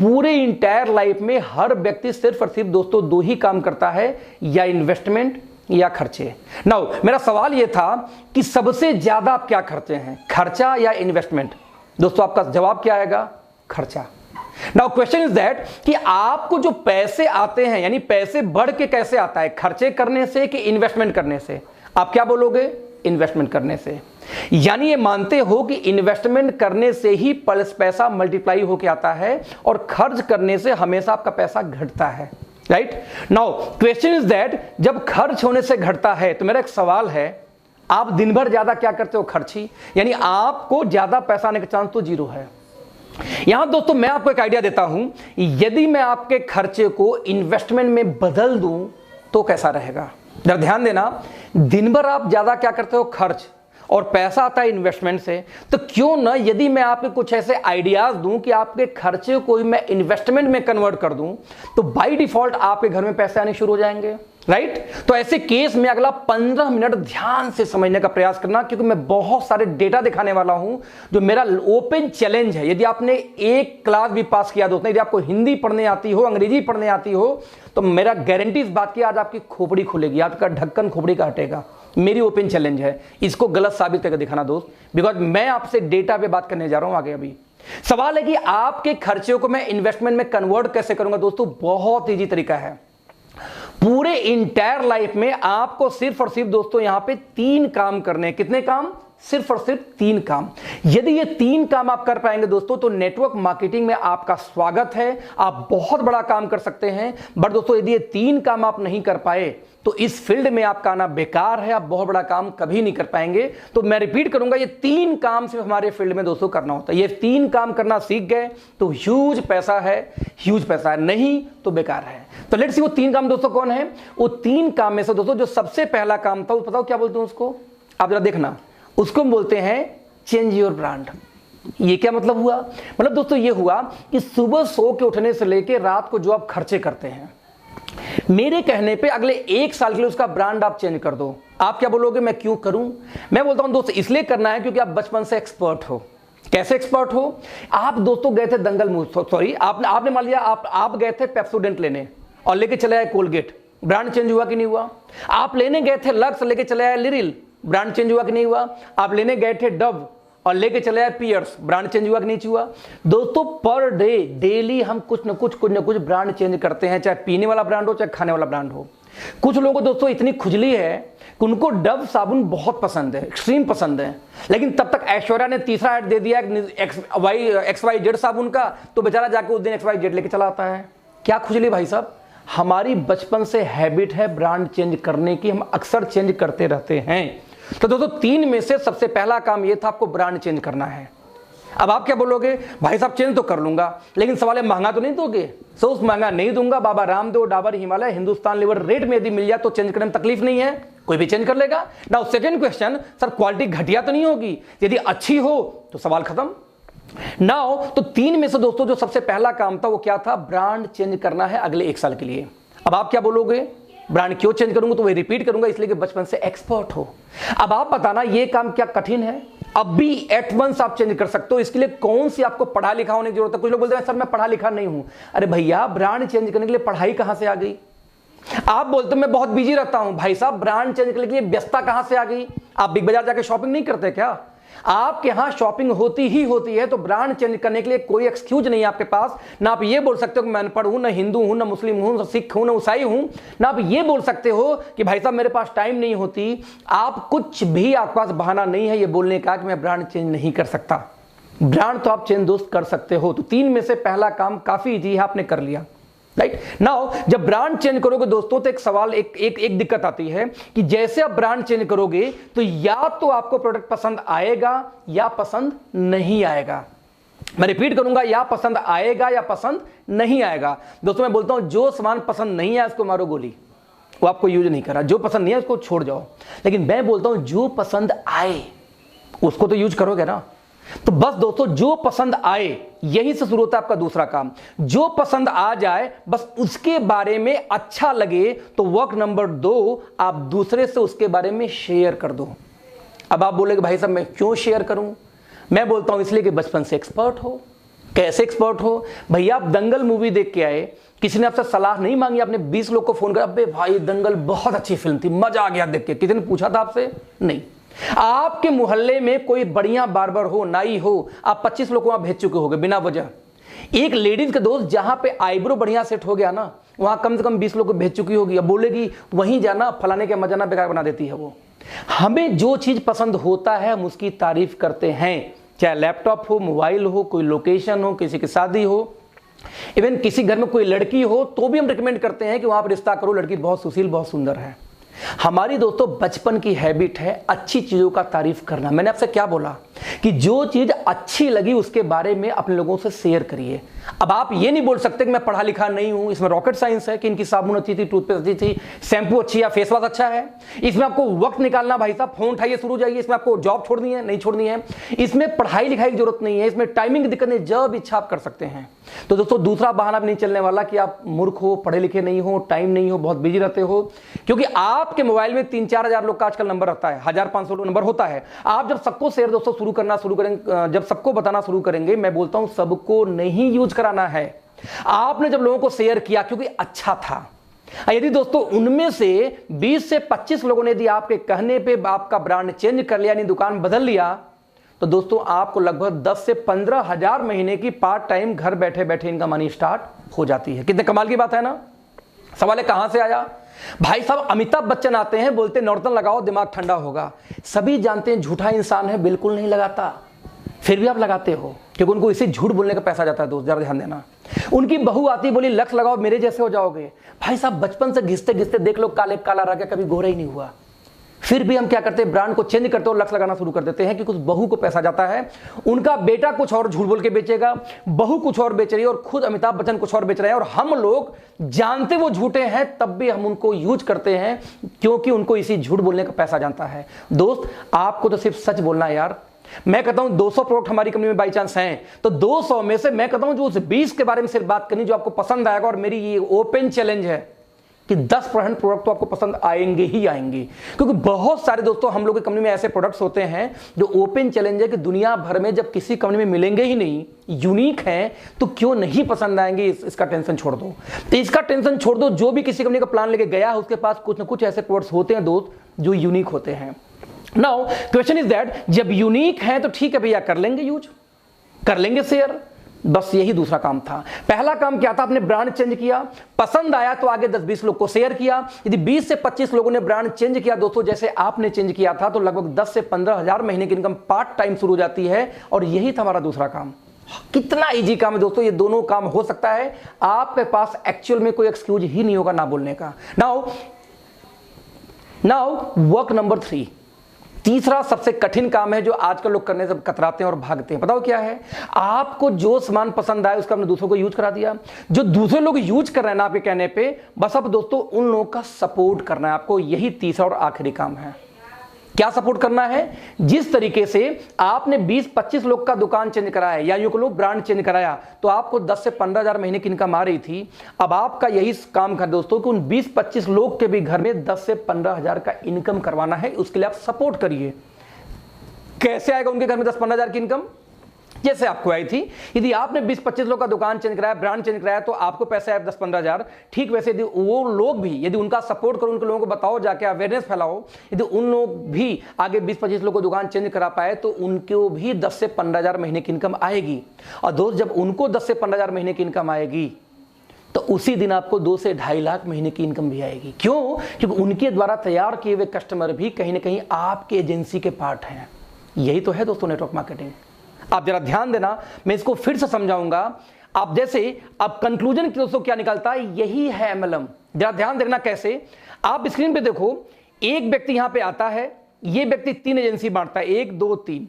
[SPEAKER 1] पूरे इंटायर लाइफ में हर व्यक्ति सिर्फ और सिर्फ दोस्तों 2 ही काम करता है, या इन्वेस्टमेंट या खर्चे। नाउ मेरा सवाल यह था कि सबसे ज्यादा आप क्या करते हैं, खर्चा या इन्वेस्टमेंट? दोस्तों आपका जवाब क्या आएगा, खर्चा। नाउ क्वेश्चन इज दैट कि आपको जो पैसे आते हैं, यानी पैसे बढ़ के कैसे आता है, खर्चे करने से कि इन्वेस्टमेंट करने से? आप क्या बोलोगे, इन्वेस्टमेंट करने से। यानी ये मानते हो कि इन्वेस्टमेंट करने से ही पैसा मल्टीप्लाई होकर आता है और खर्च करने से हमेशा आपका पैसा घटता है, right. Now question is that जब खर्च होने से घटता है तो मेरा एक सवाल है, आप दिन भर ज्यादा क्या करते हो, खर्ची, यानी आपको ज्यादा पैसा आने का चांस तो 0 है। यहां दोस्तों मैं आपको एक आइडिया देता हूं, यदि मैं आपके खर्चे को इन्वेस्टमेंट में बदल दूं तो कैसा रहेगा। जरा ध्यान देना, दिन भर आप ज्यादा क्या करते हो, खर्च, और पैसा आता है इन्वेस्टमेंट से, तो क्यों ना यदि मैं आपको कुछ ऐसे आइडियाज दूं कि आपके खर्चे को मैं इन्वेस्टमेंट में कन्वर्ट कर दूं, तो बाय डिफॉल्ट आपके घर में पैसे आने शुरू हो जाएंगे, राइट। तो ऐसे केस में अगला 15 मिनट ध्यान से समझने का प्रयास करना, क्योंकि मैं बहुत सारे डेटा दिखाने वाला हूं जो मेरा ओपन चैलेंज है। यदि आपने एक क्लास भी पास किया दोस्तों, यदि आपको हिंदी पढ़ने आती हो, अंग्रेजी पढ़ने आती हो, तो मेरा गारंटी इस बात की, आज आपकी खोपड़ी खुलेगी, आपका ढक्कन खोपड़ी का हटेगा। मेरी ओपन चैलेंज है, इसको गलत साबित करके दिखाना दोस्त, बिकॉज मैं आपसे डेटा पे बात करने जा रहा हूं आगे। अभी सवाल है कि आपके खर्चे को मैं इन्वेस्टमेंट में कन्वर्ट कैसे करूंगा। दोस्तों बहुत इजी तरीका है, पूरे इंटायर लाइफ में आपको सिर्फ और सिर्फ दोस्तों यहां पे 3 काम करने। कितने काम? सिर्फ और सिर्फ 3 काम। यदि ये 3 काम आप कर पाएंगे दोस्तों, तो नेटवर्क मार्केटिंग में आपका स्वागत है, आप बहुत बड़ा काम कर सकते हैं। बट दोस्तों यदि ये 3 काम आप नहीं कर पाए तो इस फील्ड में आपका आना बेकार है, आप बहुत बड़ा काम कभी नहीं कर पाएंगे। तो मैं रिपीट करूंगा, ये 3 काम सिर्फ हमारे फील्ड में दोस्तों करना होता है। ये 3 काम करना सीख गए तो ह्यूज पैसा है, ह्यूज पैसा है, नहीं तो बेकार है। तो लेट्स सी वो 3 काम दोस्तों कौन है। वो 3 काम में से दोस्तों जो सबसे पहला काम था, वो बताओ क्या बोलते हैं उसको, आप जरा देखना, उसको हम बोलते हैं चेंज योर ब्रांड। ये क्या मतलब हुआ? मतलब दोस्तों ये हुआ कि सुबह सो के उठने से लेकर रात को जो आप खर्चे करते हैं, मेरे कहने पे अगले 1 साल के लिए उसका ब्रांड आप चेंज कर दो। आप क्या बोलोगे, मैं क्यों करूं? मैं बोलता हूं दोस्तों इसलिए करना है क्योंकि आप बचपन से एक्सपर्ट हो। कैसे एक्सपर्ट हो? आप दोस्तों गए थे दंगल सॉरी आपने मान लिया आप गए थे पेप्सोडेंट लेने और लेके चले आए कोलगेट, ब्रांड चेंज हुआ कि नहीं हुआ? आप लेने गए थे लक्स, लेके चले आए लिरिल, ब्रांड चेंज हुआ कि नहीं हुआ? आप लेने गए थे डव और लेके चले आए पियर्स, ब्रांड चेंज हुआ कि नहीं हुआ? दोस्तों पर डे डेली हम कुछ न कुछ ब्रांड चेंज करते हैं, चाहे पीने वाला ब्रांड हो चाहे खाने वाला ब्रांड हो। कुछ लोगों को दोस्तों इतनी खुजली है कि उनको डव साबुन बहुत पसंद है, एक्सट्रीम पसंद है, लेकिन तब तक ऐश्वर्या ने तीसरा ऐड दे दिया XYZ साबुन का, तो बेचारा जाके उस दिन XYZ लेके चला आता है। क्या खुजली भाई साहब? हमारी बचपन से हैबिट है ब्रांड चेंज करने की, हम अक्सर चेंज करते रहते हैं। तो दोस्तों 3 में से सबसे पहला काम यह था, आपको ब्रांड चेंज करना है। अब आप क्या बोलोगे, भाई साहब चेंज तो कर लूंगा, लेकिन सवाल है महंगा तो नहीं दोगे? सोच महंगा नहीं दूंगा, बाबा रामदेव, डाबर हिमालय, हिंदुस्तान लीवर रेट में यदि मिल जाए तो चेंज करने में तकलीफ नहीं है, कोई भी चेंज कर लेगा। Now second question, sir quality घटिया तो नहीं होगी? यदि अच्छी हो तो सवाल खत्म। नाउ तो 3 में से दोस्तों जो सबसे पहला काम था वो क्या था? ब्रांड चेंज करना है अगले 1 साल के लिए। अब आप क्या बोलोगे, ब्रांड क्यों चेंज करूंगा, तो वही रिपीट करूंगा, इसलिए कि बचपन से एक्सपर्ट हो। अब आप बताना ये काम क्या कठिन है? अब भी एट वंस आप चेंज कर सकते हो। इसके लिए कौन सी आपको पढ़ा लिखा होने की जरूरत है? कुछ लोग बोलते हैं सर मैं पढ़ा लिखा नहीं हूं। अरे भैया, ब्रांड चेंज करने के लिए पढ़ाई कहां से आ गई? आप बोलते मैं बहुत बिजी रहता हूं। भाई साहब, ब्रांड चेंज करने के लिए व्यस्तता कहां से आ गई? आप बिग बाजार जाके शॉपिंग नहीं करते क्या? आपके यहां शॉपिंग होती ही होती है, तो ब्रांड चेंज करने के लिए कोई एक्सक्यूज नहीं है आपके पास। ना आप ये बोल सकते हो कि मैं अनपढ़ हूं, ना हिंदू हूं, ना मुस्लिम हूं, ना सिख हूं, ना ईसाई हूं। ना आप ये बोल सकते हो कि भाई साहब मेरे पास टाइम नहीं होती। आप कुछ भी, आपके पास बहाना नहीं है ये बोलने का कि मैं ब्रांड चेंज नहीं कर सकता। ब्रांड तो आप चेंज दोस्त कर सकते हो। तो 3 में से पहला काम काफी इजी है, आपने कर लिया। राइट नाउ, जब ब्रांड चेंज करोगे दोस्तों, तो एक सवाल, एक दिक्कत आती है कि जैसे आप ब्रांड चेंज करोगे तो या तो आपको प्रोडक्ट पसंद आएगा या पसंद नहीं आएगा। मैं रिपीट करूंगा, या पसंद आएगा या पसंद नहीं आएगा। दोस्तों मैं बोलता हूं जो सामान पसंद नहीं है उसको मारो गोली, वो आपको यूज नहीं करा। जो पसंद नहीं है उसको छोड़ जाओ। लेकिन मैं बोलता हूं जो पसंद आए उसको तो यूज करोगे ना। तो बस दोस्तों, जो पसंद आए, यही से शुरू होता है आपका दूसरा काम। जो पसंद आ जाए, बस उसके बारे में अच्छा लगे, तो वर्क नंबर 2, आप दूसरे से उसके बारे में शेयर कर दो। अब आप बोलेगे भाई साहब मैं क्यों शेयर करूं? मैं बोलता हूं इसलिए कि बचपन से एक्सपर्ट हो। कैसे एक्सपर्ट हो? भैया आप दंगल मूवी देख के आए, किसी ने आपसे सलाह नहीं मांगी, आपने 20 लोग को फोन कर, अबे भाई दंगल बहुत अच्छी फिल्म थी, मजा आ गया देख के, किसी ने पूछा था आपसे? नहीं। आपके मोहल्ले में कोई बढ़िया बार्बर हो, नाई हो, आप 25 लोग वहां भेज चुके होंगे बिना वजह। एक लेडीज के दोस्त जहां पे आईब्रो बढ़िया सेट हो गया ना, वहां कम से कम 20 लोग को भेज चुकी होगी। अब बोलेगी वहीं जाना, फलाने के मजाना बेकार बना देती है वो। हमें जो चीज पसंद होता है हम उसकी तारीफ करते हैं, चाहे लैपटॉप हो, मोबाइल हो, कोई लोकेशन हो, किसी की शादी हो, इवन किसी घर में कोई लड़की हो, तो भी हम रिकमेंड करते हैं कि वहां पर रिश्ता करो, लड़की बहुत सुशील, बहुत सुंदर है। हमारी दोस्तों बचपन की हैबिट है अच्छी चीजों का तारीफ करना। मैंने आपसे क्या बोला कि जो चीज अच्छी लगी उसके बारे में अपने लोगों से शेयर करिए। अब आप ये नहीं बोल सकते कि मैं पढ़ा लिखा नहीं हूं, इसमें रॉकेट साइंस है कि इनकी साबुन अच्छी थी, टूथपेस्ट अच्छी थी, शैम्पू अच्छी है, फेस वॉश अच्छा है। इसमें आपको वक्त निकालना, भाई साहब फोन उठाइए शुरू जाइए। इसमें आपको जॉब छोड़नी है, नहीं छोड़नी है। इसमें पढ़ाई लिखाई की जरूरत नहीं है, इसमें टाइमिंग की दिक्कत नहीं, जब इच्छा आप कर सकते हैं। तो दोस्तों दूसरा बहाना भी नहीं चलने वाला कि आप मूर्ख हो, पढ़े लिखे नहीं हो, टाइम नहीं हो, बहुत बिजी रहते हो। क्योंकि आपके मोबाइल में 3-4 हजार लोग का आजकल नंबर रहता है, 1500 नंबर होता है। आप जब सबको शेयर दोस्तों शुरू करेंगे, जब सबको बताना शुरू करेंगे, मैं बोलता हूं सबको नहीं यूज कराना है। आपने जब लोगों को शेयर किया क्योंकि अच्छा था, यदि दोस्तों उनमें से 20 से 25 लोगों ने यदि आपके कहने पे आपका ब्रांड चेंज कर लिया, यानी दुकान बदल लिया, तो दोस्तों आपको लगभग 10 से 15 हजार महीने की पार्ट टाइम घर बैठे बैठे इनकम आनी स्टार्ट हो जाती है। कितने कमाल की बात है ना। सवाल है कहां से आया? भाई साहब अमिताभ बच्चन आते हैं, बोलते नॉर्टन लगाओ दिमाग ठंडा होगा। सभी जानते हैं झूठा इंसान है, बिल्कुल नहीं लगाता, फिर भी आप लगाते हो क्योंकि उनको इसी झूठ बोलने का पैसा जाता है। दोस्त जरा ध्यान देना। उनकी बहू आती बोली लक्ष्य लगाओ मेरे जैसे हो जाओगे। भाई साहब बचपन से घिसते घिसते देख लो काले काला रह गया, कभी गोरा ही नहीं हुआ। फिर भी हम क्या करते हैं, ब्रांड को चेंज करते और लक्ष्य लगाना शुरू कर देते हैं कि कुछ बहू को पैसा जाता है। उनका बेटा कुछ और झूठ बोल के बेचेगा, बहू कुछ और बेच रही है और खुद अमिताभ बच्चन कुछ और बेच रहे हैं, और हम लोग जानते वो झूठे हैं तब भी हम उनको यूज करते हैं क्योंकि उनको इसी झूठ बोलने का पैसा जानता है। दोस्त आपको तो सिर्फ सच बोलना है यार। मैं कहता हूं 200 प्रोडक्ट हमारी कंपनी में बाई चांस हैं, तो 200 में से मैं कहता हूं जो उस 20 के बारे में सिर्फ बात करनी जो आपको पसंद आएगा। और मेरी ये ओपन चैलेंज है कि 10% प्रोडक्ट तो आपको पसंद आएंगे ही आएंगे, क्योंकि बहुत सारे दोस्तों हम लोग की कंपनी में ऐसे प्रोडक्ट्स होते हैं जो ओपन चैलेंज है कि दुनिया भर में जब किसी कंपनी में मिलेंगे ही नहीं, यूनिक हैं, तो क्यों नहीं पसंद आएंगे। इसका टेंशन छोड़ दो, तो इसका टेंशन छोड़ दो। जो भी किसी कंपनी का प्लान लेके गया है उसके पास कुछ ना कुछ ऐसे प्रोडक्ट्स होते हैं दोस्त जो यूनिक होते हैं। नाउ क्वेश्चन इज दैट जब यूनिक है तो ठीक है भैया, कर लेंगे यूज, कर लेंगे शेयर। बस यही दूसरा काम था। पहला काम क्या था, आपने ब्रांड चेंज किया, पसंद आया तो आगे 10-20 लोग को शेयर किया। यदि 20 से 25 लोगों ने ब्रांड चेंज किया दोस्तों जैसे आपने चेंज किया था, तो लगभग 10 से 15 हजार महीने की इनकम पार्ट टाइम शुरू हो जाती है। और यही था हमारा दूसरा काम। कितना इजी काम है दोस्तों, ये दोनों काम हो सकता है। आपके पास एक्चुअल में कोई एक्सक्यूज ही नहीं होगा ना बोलने का। नाउ वर्क नंबर 3, तीसरा सबसे कठिन काम है जो आजकल लोग करने से कतराते हैं और भागते हैं। बताओ क्या है? आपको जो सामान पसंद आए उसका आपने दूसरों को यूज करा दिया। जो दूसरे लोग यूज कर रहे हैं ना आपके कहने पे, बस अब दोस्तों उन लोगों का सपोर्ट करना है आपको। यही तीसरा और आखिरी काम है। क्या सपोर्ट करना है? जिस तरीके से आपने 20-25 लोग का दुकान चेंज कराया या यूं कहो ब्रांड चेंज कराया तो आपको 10 से 15 हजार महीने की इनकम आ रही थी। अब आपका यही काम कर दोस्तों कि उन 20-25 लोग के भी घर में 10 से 15 हजार का इनकम करवाना है। उसके लिए आप सपोर्ट करिए। कैसे आएगा उनके घर में 10-15 हजार की इनकम? जैसे आपको आई थी, यदि आपने 20-25 लोग का दुकान चेंज कराया, ब्रांड चेंज कराया, तो आपको पैसा आया 10-15 हजार। ठीक वैसे यदि वो लोग भी, यदि उनका सपोर्ट करो, उनके लोगों को बताओ, जाके अवेयरनेस फैलाओ, यदि उन लोग भी आगे 20-25 लोग को दुकान चेंज करा पाए तो उनको भी 10 से 15 हजार महीने की इनकम आएगी। और दोस्त, जब उनको 10 से 15 हजार महीने की इनकम आएगी तो उसी दिन आपको 2 से 2.5 लाख महीने की इनकम भी आएगी। क्यों? क्योंकि उनके द्वारा तैयार किए हुए कस्टमर भी कहीं ना कहीं आपके एजेंसी के पार्ट हैं। यही तो है दोस्तों नेटवर्क मार्केटिंग। आप जरा ध्यान देना, मैं इसको फिर से समझाऊंगा। आप जैसे अब कंक्लूजन दोस्तों क्या निकलता है, यही है एमएलएम। जरा ध्यान देखना कैसे। आप स्क्रीन पे देखो, एक व्यक्ति यहां पे आता है, ये व्यक्ति 3 एजेंसी बांटता है, 1 2 3।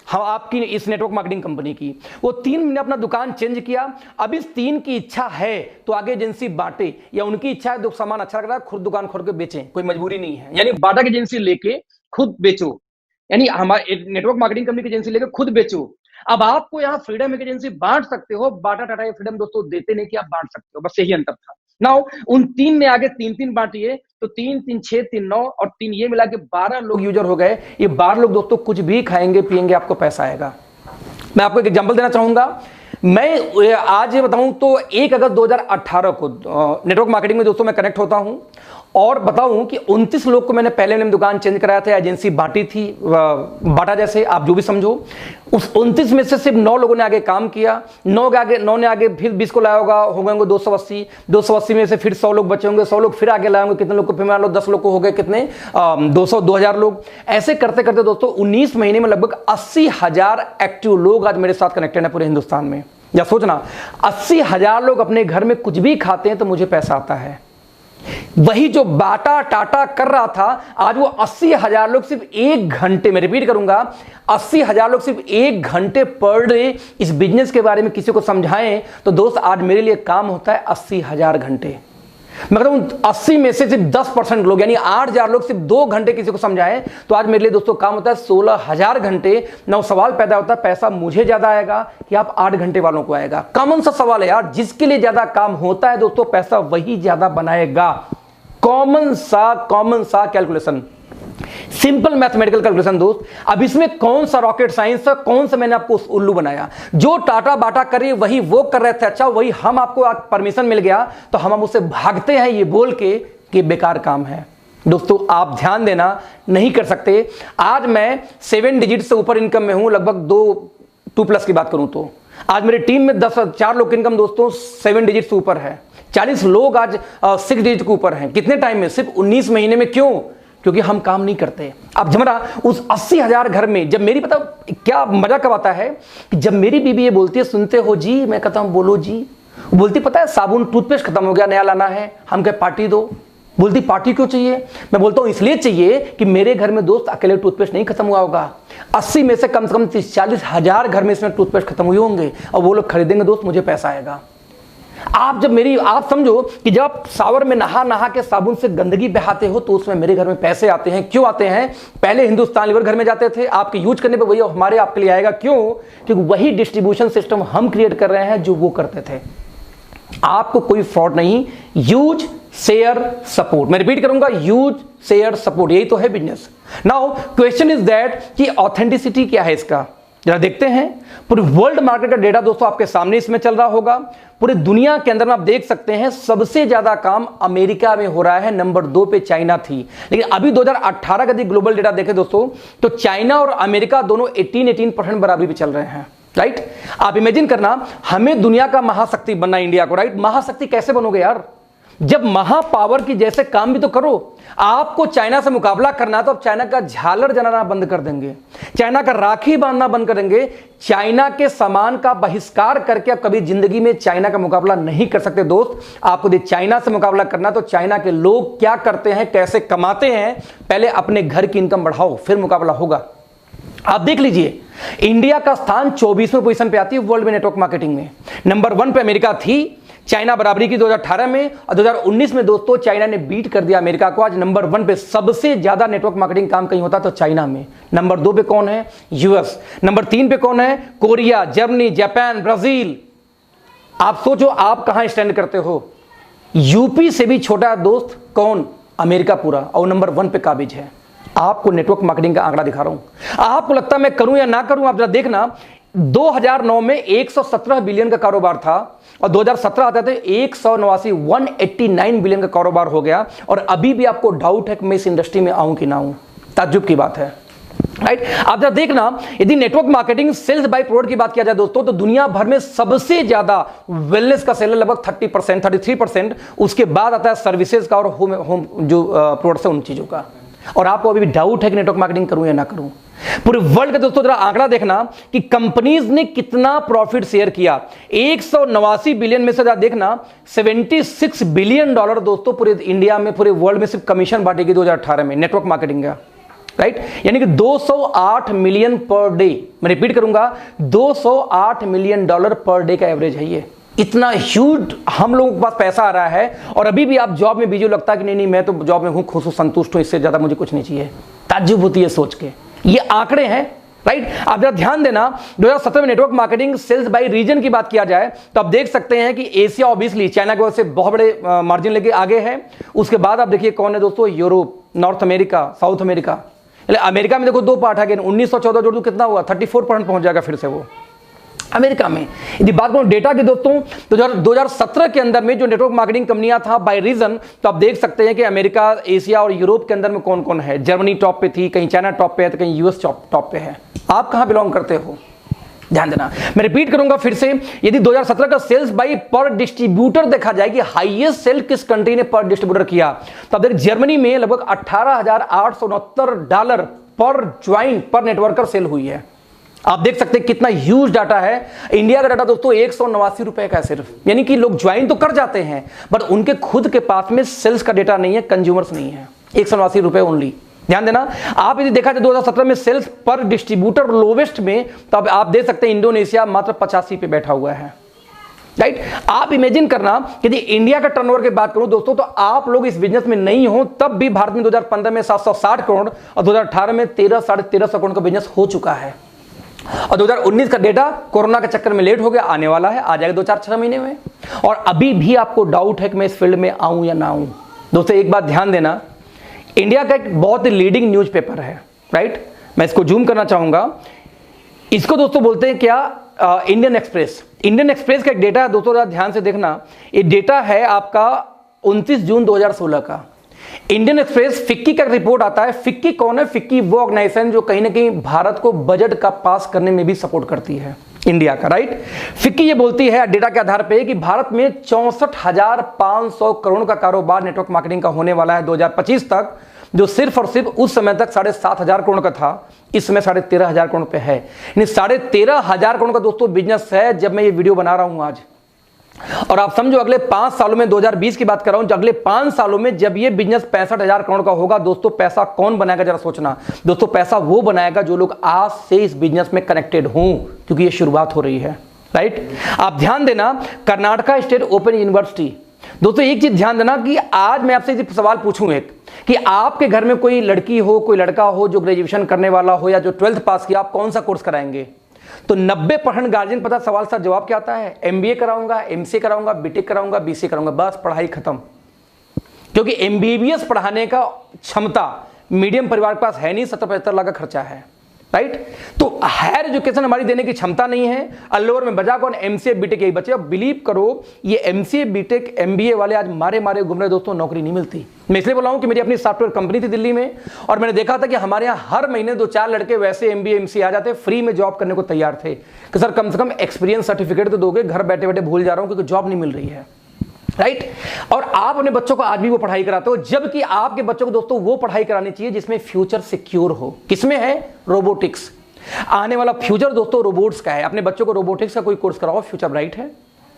[SPEAKER 1] हाँ, आपकी इस नेटवर्क मार्केटिंग कंपनी की वो 3 ने अपना दुकान चेंज किया। अब इस 3 की इच्छा है तो आगे एजेंसी बांटे, या उनकी इच्छा है तो सामान अच्छा लग रहा है खुद दुकान खोल के बेचें, कोई मजबूरी नहीं है। यानी बाटा की एजेंसी लेके खुद बेचो, यानी हमारे नेटवर्क मार्केटिंग कंपनी की एजेंसी लेकर खुद बेचो। अब आपको यहाँ फ्रीडम एक एजेंसी बांट सकते हो। बाटा टाटा ये फ्रीडम दोस्तों देते नहीं कि आप बांट सकते हो, बस यही अंतर था। नाउ उन 3 ने आगे 3-3 बांटिए, तो 3 3 6 3 9 और 3 ये मिला के 12 लोग यूजर हो गए। ये 12 लोग दोस्तों कुछ भी खाएंगे पिएंगे, आपको पैसा आएगा। मैं आपको एक एग्जांपल देना चाहूंगा। मैं आज ये बताऊं तो 1 अगस्त 2018 को नेटवर्क मार्केटिंग में दोस्तों मैं कनेक्ट होता हूं और बताऊं कि 29 लोग को मैंने पहले मैंने दुकान चेंज कराया था, एजेंसी बांटी थी, बाटा जैसे आप जो भी समझो। उस 29 में से सिर्फ 9 लोगों ने आगे काम किया। 9 ने आगे फिर 20 को लाया होगा, हो गए 280। 280 में से फिर 100 लोग बचे होंगे, 100 लोग फिर आगे लाए होंगे, कितने लोग को फिर मान लो 10 लोग को हो गए कितने 2000 लोग। ऐसे करते करते दोस्तों 19 महीने में लगभग 80,000 एक्टिव लोग आज मेरे साथ कनेक्टेड है पूरे हिंदुस्तान में। या सोचना, 80,000 लोग अपने घर में कुछ भी खाते हैं तो मुझे पैसा आता है। वही जो बाटा टाटा कर रहा था, आज वो 80,000 लोग सिर्फ 1 घंटे में, रिपीट करूंगा, 80,000 लोग सिर्फ 1 घंटे पर डे इस बिजनेस के बारे में किसी को समझाएं तो दोस्त आज मेरे लिए काम होता है 80,000 घंटे। मैं कहता हूं 80 में से सिर्फ 10% लोग यानी 8,000 लोग सिर्फ 2 घंटे किसी को समझाएं तो आज मेरे लिए दोस्तों काम होता है 16,000 घंटे। ना सवाल पैदा होता है पैसा मुझे ज्यादा आएगा कि आप 8 घंटे वालों को आएगा। कॉमन सा सवाल है यार, जिसके लिए ज्यादा काम होता है दोस्तों पैसा वही ज्यादा बनाएगा। कॉमन सा कैलकुलेशन, सिंपल मैथमेटिकल कैलकुलेशन दोस्त। अब इसमें कौन सा रॉकेट साइंस है, कौन सा मैंने आपको उल्लू बनाया? जो टाटा बाटा करे वही वो कर रहे थे, अच्छा वही हम आपको परमिशन मिल गया तो हम उससे भागते हैं ये बोल के कि बेकार काम है। दोस्तों आप ध्यान देना, नहीं कर सकते। आज मैं 7 डिजिट से ऊपर इनकम में हूं, लगभग 2 प्लस की बात करूं तो आज मेरी टीम में 4 लोग की इनकम दोस्तों 7 डिजिट से ऊपर है। 40 लोग आज 6 डिजिट के ऊपर हैं। कितने टाइम में? सिर्फ 19 महीने में। क्यों? क्योंकि हम काम नहीं करते। अब जमरा उस 80,000 घर में जब मेरी पता क्या मजा कब आता है कि जब मेरी बीबी ये बोलती है सुनते हो जी, मैं कहता हूं बोलो जी। बोलती पता है साबुन टूथपेस्ट खत्म हो गया, नया लाना है। हम कहे पार्टी दो। बोलती पार्टी क्यों चाहिए? मैं बोलता हूं इसलिए चाहिए कि मेरे घर में दोस्त अकेले टूथपेस्ट नहीं खत्म हुआ होगा। 80 में से कम 30-40 हजार घर में इसमें टूथपेस्ट खत्म हुए होंगे और वो लोग खरीदेंगे दोस्त, मुझे पैसा आएगा। आप समझो कि जब आप शावर में नहा के साबुन से गंदगी बहाते हो तो उसमें मेरे घर में पैसे आते हैं। क्यों आते हैं? पहले हिंदुस्तान लीवर घर में जाते थे, आपके यूज करने पे वही हमारे आपके लिए आएगा। क्यों? क्योंकि वही डिस्ट्रीब्यूशन सिस्टम हम क्रिएट कर रहे हैं जो वो करते थे। आपको कोई फ्रॉड नहीं। यूज शेयर सपोर्ट, मैं रिपीट करूंगा, यूज शेयर सपोर्ट, यही तो है business. Now question is that कि ऑथेंटिसिटी क्या है इसका, जरा देखते हैं। पूरे वर्ल्ड मार्केट का डेटा दोस्तों आपके सामने इसमें चल रहा होगा। पूरे दुनिया के अंदर में आप देख सकते हैं सबसे ज्यादा काम अमेरिका में हो रहा है, नंबर 2 पे चाइना थी। लेकिन अभी 2018 का ग्लोबल डेटा देखें दोस्तों तो चाइना और अमेरिका दोनों 18% बराबरी पे चल रहे हैं। राइट? आप इमेजिन करना, हमें दुनिया का महाशक्ति बनना इंडिया को। राइट? महाशक्ति कैसे बनोगे यार? जब महापावर की जैसे काम भी तो करो। आपको चाइना से मुकाबला करना है तो आप चाइना का झालर जलाना बंद कर देंगे, चाइना का राखी बांधना बंद कर देंगे, चाइना के सामान का बहिष्कार करके आप कभी जिंदगी में चाइना का मुकाबला नहीं कर सकते दोस्त। आपको यदि चाइना से मुकाबला करना तो चाइना के लोग क्या करते हैं, कैसे कमाते हैं, पहले अपने घर की इनकम बढ़ाओ, फिर मुकाबला होगा। आप देख लीजिए इंडिया का स्थान 24वें पोजीशन पे आती है वर्ल्ड में नेटवर्क मार्केटिंग में। नंबर 1 पे अमेरिका थी, चाइना बराबरी की 2018 में, और 2019 में दोस्तों चाइना ने बीट कर दिया अमेरिका को। आज नंबर 1 पे सबसे ज्यादा नेटवर्क मार्केटिंग काम कहीं होता तो चाइना में। नंबर 2 पे कौन है? यूएस। नंबर 3 पे कौन है? Korea, Germany, Japan, Brazil. आप सोचो आप कहां स्टैंड करते हो। यूपी से भी छोटा दोस्त कौन? अमेरिका पूरा, और नंबर 1 पे काबिज है। आपको नेटवर्क मार्केटिंग का आंकड़ा दिखा रहा हूं, आपको लगता है मैं करूं या ना करूं। आप जरा देखना, 2009 में 117 बिलियन का कारोबार था, और 2017 आते थे 189 बिलियन का कारोबार हो गया। और अभी भी आपको डाउट है कि मैं इस इंडस्ट्री में आऊं कि ना आऊं। ताज्जुब की बात है, राइट। आप जरा देखना, यदि network marketing sales by product की बात किया जाए दोस्तों, तो दुनिया भर में सबसे ज्यादा वेलनेस का सेल है, लगभग 30%, 33%। उसके बाद आता है सर्विसेज का और होम जो प्रोडक्ट्स है उन चीजों का। और आपको अभी भी डाउट है कि नेटवर्क मार्केटिंग करूं या ना करूं। पूरे वर्ल्ड का दोस्तों जरा आंकड़ा देखना कि कंपनीज ने कितना प्रॉफिट शेयर किया। 189 बिलियन में से जरा देखना, 76 बिलियन डॉलर दोस्तों पूरे इंडिया में, पूरे वर्ल्ड में सिर्फ कमीशन बांटेगी 2018 में नेटवर्क मार्केटिंग का, राइट। यानी कि 208 मिलियन पर डे। मैं रिपीट करूंगा, 208 मिलियन डॉलर पर डे का एवरेज है ये। इतना ह्यूज हम लोगों के पास पैसा आ रहा है, और अभी भी आप जॉब में बिजी हो। लगता है कि नहीं मैं तो जॉब में हूं, खुश हूं, संतुष्ट हूं, इससे ज्यादा मुझे कुछ नहीं चाहिए। ताज्जुब होती है सोच के। ये आंकड़े हैं, राइट। आप जरा ध्यान देना, 2017 में network marketing sales by region की बात किया जाए तो आप देख सकते हैं कि एशिया ऑब्वियसली चाइना की वजह से बहुत बड़े मार्जिन लेके आगे है। उसके बाद आप देखिए कौन है दोस्तों? Europe, north America, south America. America में देखो 2 पार्ट है, 1914 जोड़ दो कितना हुआ? 34% पहुंच जाएगा फिर से वो अमेरिका में। यदि बात करूं डेटा की दोस्तों, तो 2017 के अंदर में जो नेटवर्क मार्केटिंग कंपनियां था बाय रीजन, तो आप देख सकते हैं कि अमेरिका, एशिया और यूरोप के अंदर में कौन कौन है। जर्मनी टॉप पे थी, कहीं चाइना टॉप पे है, तो कहीं यूएस टॉप पे है। आप कहां बिलोंग करते हो? ध्यान देना। मैं रिपीट करूंगा फिर से, यदि 2017 का सेल्स बाय पर डिस्ट्रीब्यूटर देखा जाए कि हाईएस्ट सेल किस कंट्री ने पर डिस्ट्रीब्यूटर किया, तो आप देख जर्मनी में लगभग $18,869 पर ज्वाइंट पर नेटवर्कर सेल हुई है। आप देख सकते हैं कितना ह्यूज डाटा है। इंडिया का डाटा दोस्तों 189 रुपए का है सिर्फ, यानी कि लोग ज्वाइन तो कर जाते हैं बट उनके खुद के पास में सेल्स का डेटा नहीं है, कंज्यूमर्स नहीं है। 189 रुपए ओनली। ध्यान देना, आप यदि देखा जाए 2017 में सेल्स पर डिस्ट्रीब्यूटर लोवेस्ट में, तो आप देख सकते हैं इंडोनेशिया मात्र 85 पे बैठा हुआ है, राइट। आप इमेजिन करना, यदि इंडिया का टर्नओवर की बात करूं दोस्तों, तो आप लोग इस बिजनेस में नहीं हो तब भी भारत में 2015 में 760 करोड़ और 2018 में 13-13.5 करोड़ का बिजनेस हो चुका है। और 2019 का डेटा कोरोना के चक्कर में लेट हो गया, आने वाला है, आ जाएगा 2-4-6 महीने में। और अभी भी आपको डाउट है कि मैं इस फील्ड में आऊं या ना आऊं। दोस्तों एक बात ध्यान देना, इंडिया का एक बहुत ही लीडिंग न्यूज़पेपर है, राइट। मैं इसको जूम करना चाहूंगा। इसको दोस्तों बोलते हैं क्या? Indian express. इंडियन एक्सप्रेस का एक डेटा है दोस्तों, ध्यान से देखना। ये डेटा है आपका 29 जून 2016 का। इंडियन एक्सप्रेस फिक्की का रिपोर्ट आता है। फिक्की कौन है? फिक्की वो ऑर्गेनाइजेशन जो कहीं ना कहीं भारत को बजट का पास करने में भी सपोर्ट करती है, इंडिया का, राइट। फिक्की ये बोलती है डेटा के आधार पे कि भारत में 64,500 करोड़ का कारोबार नेटवर्क मार्केटिंग का होने वाला है 2025 तक, जो सिर्फ और सिर्फ उस समय तक 7,500 करोड़ का था, इस समय 13,500 करोड़ पे है। यानी 13,500 करोड़ का दोस्तों बिजनेस है जब मैं ये वीडियो बना रहा हूं आज। और आप समझो अगले 5 सालों में, 2020 की बात कर रहा हूं, अगले 5 सालों में जब ये बिजनेस 65,000 करोड़ का होगा दोस्तों, पैसा कौन बनाएगा जरा सोचना दोस्तों। पैसा वो बनाएगा जो लोग आज से इस बिजनेस में कनेक्टेड हों, क्योंकि ये शुरुआत हो रही है, राइट। आप ध्यान देना, कर्नाटका स्टेट ओपन यूनिवर्सिटी। दोस्तों एक चीज ध्यान देना कि आज मैं आपसे सवाल पूछूं एक, कि आपके घर में कोई लड़की हो, कोई लड़का हो जो ग्रेजुएशन करने वाला हो या जो 12th पास किया, आप कौन सा कोर्स कराएंगे? तो 90% गार्जियन पता सवाल सा जवाब क्या आता है? MBA कराऊंगा, MCA कराऊंगा, BTech कराऊंगा, BCA कराऊंगा, बस पढ़ाई खत्म। क्योंकि MBBS पढ़ाने का क्षमता मीडियम परिवार के पास है नहीं, 70-75 लाख का खर्चा है, राइट। तो हायर एजुकेशन हमारी देने की क्षमता नहीं है। अल्लोवर में बजा कौन? MCA BTech यही बचे। अब बिलीव करो, ये MCA BTech MBA वाले आज मारे मारे घूम रहे दोस्तों, नौकरी नहीं मिलती। मैं इसलिए बोला हूं कि मेरी अपनी सॉफ्टवेयर कंपनी थी दिल्ली में, और मैंने देखा था कि हमारे यहाँ हर महीने 2-4 लड़के वैसे MBA MCA आ जाते, फ्री में जॉब करने को तैयार थे कि सर कम से कम एक्सपीरियंस सर्टिफिकेट तो दोगे, घर बैठे बैठे भूल जा रहा हूं क्योंकि जॉब नहीं मिल रही है, राइट। और आप अपने बच्चों को आज भी वो पढ़ाई कराते हो, जबकि आपके बच्चों को दोस्तों वो पढ़ाई करानी चाहिए जिसमें फ्यूचर सिक्योर हो। किसमें है? रोबोटिक्स। आने वाला फ्यूचर दोस्तों रोबोट्स का है। अपने बच्चों को रोबोटिक्स का कोई कोर्स कराओ, फ्यूचर ब्राइट है।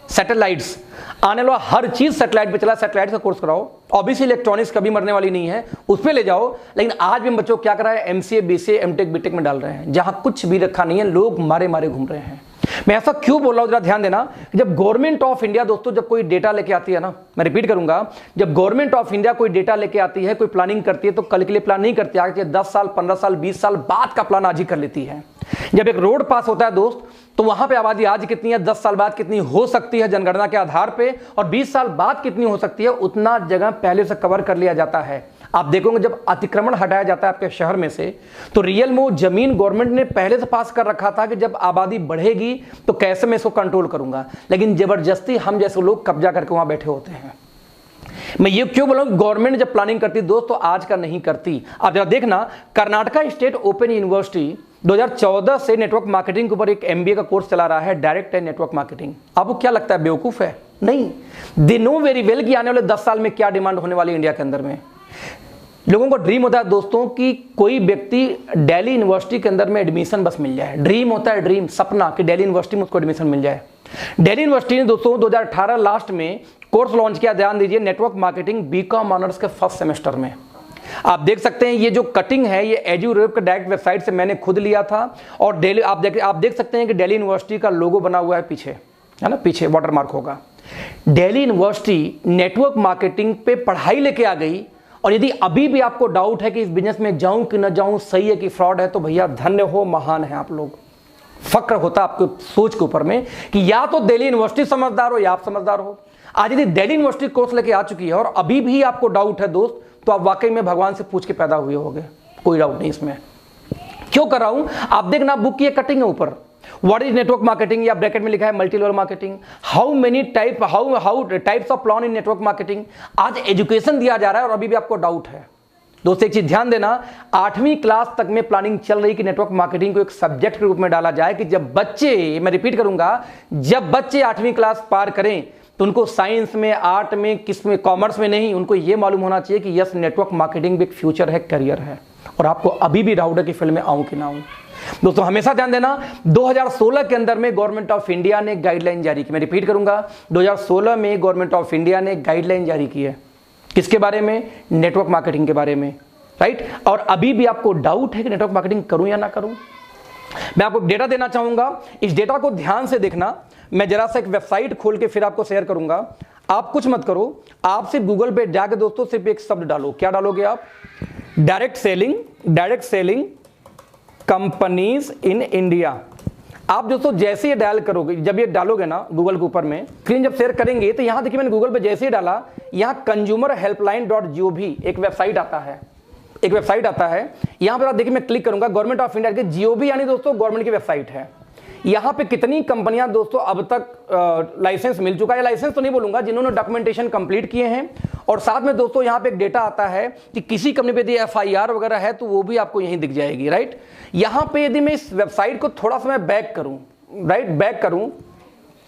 [SPEAKER 1] सैटेलाइट्स, आने वाला हर चीज सैटेलाइट पे चला, सैटेलाइट का कोर्स कराओ। ऑब्वियसली इलेक्ट्रॉनिक्स कभी मरने वाली नहीं है, उस पे ले जाओ। लेकिन आज भी बच्चों को क्या करा है? MCA BCA MTech BTech में डाल रहे हैं, जहां कुछ भी रखा नहीं है, लोग मारे मारे घूम रहे हैं। मैं ऐसा क्यों बोल रहा हूं, जरा ध्यान देना। जब गवर्नमेंट ऑफ इंडिया दोस्तों जब कोई डेटा लेके आती है ना, मैं रिपीट करूंगा, जब गवर्नमेंट ऑफ इंडिया कोई डेटा लेके आती है, कोई प्लानिंग करती है, तो कल के लिए प्लान नहीं करती, आगे 10 साल 15 साल 20 साल बाद का प्लान आज ही कर लेती है। जब एक रोड पास होता है दोस्त, तो वहां पे आबादी आज कितनी है, 10 साल बाद कितनी हो सकती है जनगणना के आधार पे, और 20 साल बाद कितनी हो सकती है, उतना जगह पहले से कवर कर लिया जाता है। आप देखोगे जब अतिक्रमण हटाया जाता है आपके शहर में से, तो रियल में वो जमीन गवर्नमेंट ने पहले से पास कर रखा था कि जब आबादी बढ़ेगी तो कैसे मैं इसको कंट्रोल करूंगा, लेकिन जबरदस्ती हम जैसे लोग कब्जा करके वहां बैठे होते हैं। मैं ये क्यों बोला, गवर्नमेंट जब प्लानिंग करती दोस्त तो आज का नहीं करती। आप जरा देखना, कर्नाटका स्टेट ओपन यूनिवर्सिटी 2014 से नेटवर्क मार्केटिंग के ऊपर एक MBA का कोर्स चला रहा है, डायरेक्ट एंड नेटवर्क मार्केटिंग। आपको क्या लगता है बेवकूफ है? नहीं, दे नो वेरी वेल कि आने वाले 10 साल में क्या डिमांड होने वाली इंडिया के अंदर में। लोगों को ड्रीम होता है दोस्तों कि कोई व्यक्ति दिल्ली यूनिवर्सिटी के अंदर में एडमिशन बस मिल जाए। ड्रीम होता है, ड्रीम, सपना कि दिल्ली यूनिवर्सिटी में उसको एडमिशन मिल जाए। दिल्ली यूनिवर्सिटी ने दोस्तों 2018 लास्ट में कोर्स लॉन्च किया, ध्यान दीजिए, नेटवर्क मार्केटिंग BCom ऑनर्स के फर्स्ट सेमेस्टर में। आप देख सकते हैं ये जो कटिंग है ये एजुरेप के डायरेक्ट वेबसाइट से मैंने खुद लिया था, और दिल्ली आप देख सकते हैं कि दिल्ली यूनिवर्सिटी का लोगो बना हुआ है पीछे, है ना, पीछे वाटरमार्क होगा। दिल्ली यूनिवर्सिटी नेटवर्क मार्केटिंग पे पढ़ाई लेके आ गई, और यदि अभी भी आपको डाउट है कि इस बिजनेस में जाऊं कि न जाऊं, सही है कि फ्रॉड है, तो भैया धन्य हो, महान है आप लोग। फक्र होता आपको सोच के ऊपर में कि या तो दिल्ली यूनिवर्सिटी समझदार हो या आप समझदार हो। आज यदि दिल्ली यूनिवर्सिटी कोर्स लेके आ चुकी है और अभी भी आपको डाउट है दोस्त, तो आप वाकई में भगवान से पूछ के पैदा हुए होंगे, कोई डाउट नहीं इसमें। क्यों कर रहा हूं, आप देखना, बुक की कटिंग है ऊपर, व्हाट इज नेटवर्क मार्केटिंग, या ब्रैकेट में लिखा है multi level marketing, how many type how types of plan in network marketing. आज एजुकेशन दिया जा रहा है और अभी भी आपको डाउट है। दोस्तों एक चीज ध्यान देना, 8वीं क्लास तक में प्लानिंग चल रही कि नेटवर्क मार्केटिंग को एक सब्जेक्ट के रूप में डाला जाए, कि जब बच्चे, मैं रिपीट करूंगा, जब बच्चे 8वीं क्लास पार करें तो उनको साइंस में, आर्ट में, किस में, कॉमर्स में नहीं, उनको यह मालूम होना चाहिए कि यस, नेटवर्क मार्केटिंग भी एक फ्यूचर है, करियर है। और आपको अभी भी डाउट है कि फील्ड में आऊं कि ना आऊं। दोस्तों हमेशा ध्यान देना, 2016 के अंदर में गवर्नमेंट ऑफ इंडिया ने गाइडलाइन जारी की। मैं रिपीट करूंगा, 2016 में गवर्नमेंट ऑफ इंडिया ने गाइडलाइन जारी की है, किसके बारे में, नेटवर्क मार्केटिंग के बारे में, राइट। और अभी भी आपको डाउट है कि नेटवर्क मार्केटिंग करूं या ना करूं। मैं आपको डेटा देना चाहूंगा, इस डेटा को ध्यान से देखना। मैं जरा सा एक वेबसाइट खोल के फिर आपको शेयर करूंगा। आप कुछ मत करो, आप सिर्फ गूगल पे जाके दोस्तों सिर्फ एक शब्द डालो। क्या डालोगे आप? Direct selling companies in India. आप दोस्तों जैसे ही डायल करोगे, जब ये डालोगे ना गूगल के ऊपर में, स्क्रीन जब शेयर करेंगे, तो यहां देखिए मैंने गूगल पे जैसे ही डाला, यहां consumerhelpline.gov एक वेबसाइट आता है, यहां पर आप देखिए, मैं क्लिक करूंगा, गवर्नमेंट ऑफ इंडिया के GOV यानी दोस्तों गवर्नमेंट की वेबसाइट है। यहां पे कितनी कंपनियां दोस्तों अब तक लाइसेंस मिल चुका है, लाइसेंस तो नहीं बोलूंगा, जिन्होंने डॉक्यूमेंटेशन कंप्लीट किए हैं। और साथ में दोस्तों यहां पे एक डेटा आता है कि किसी कंपनी पे यदि FIR वगैरह है तो वो भी आपको यहीं दिख जाएगी, राइट। यहां पे यदि मैं इस वेबसाइट को थोड़ा सा मैं बैक करूं, राइट, बैक करूं,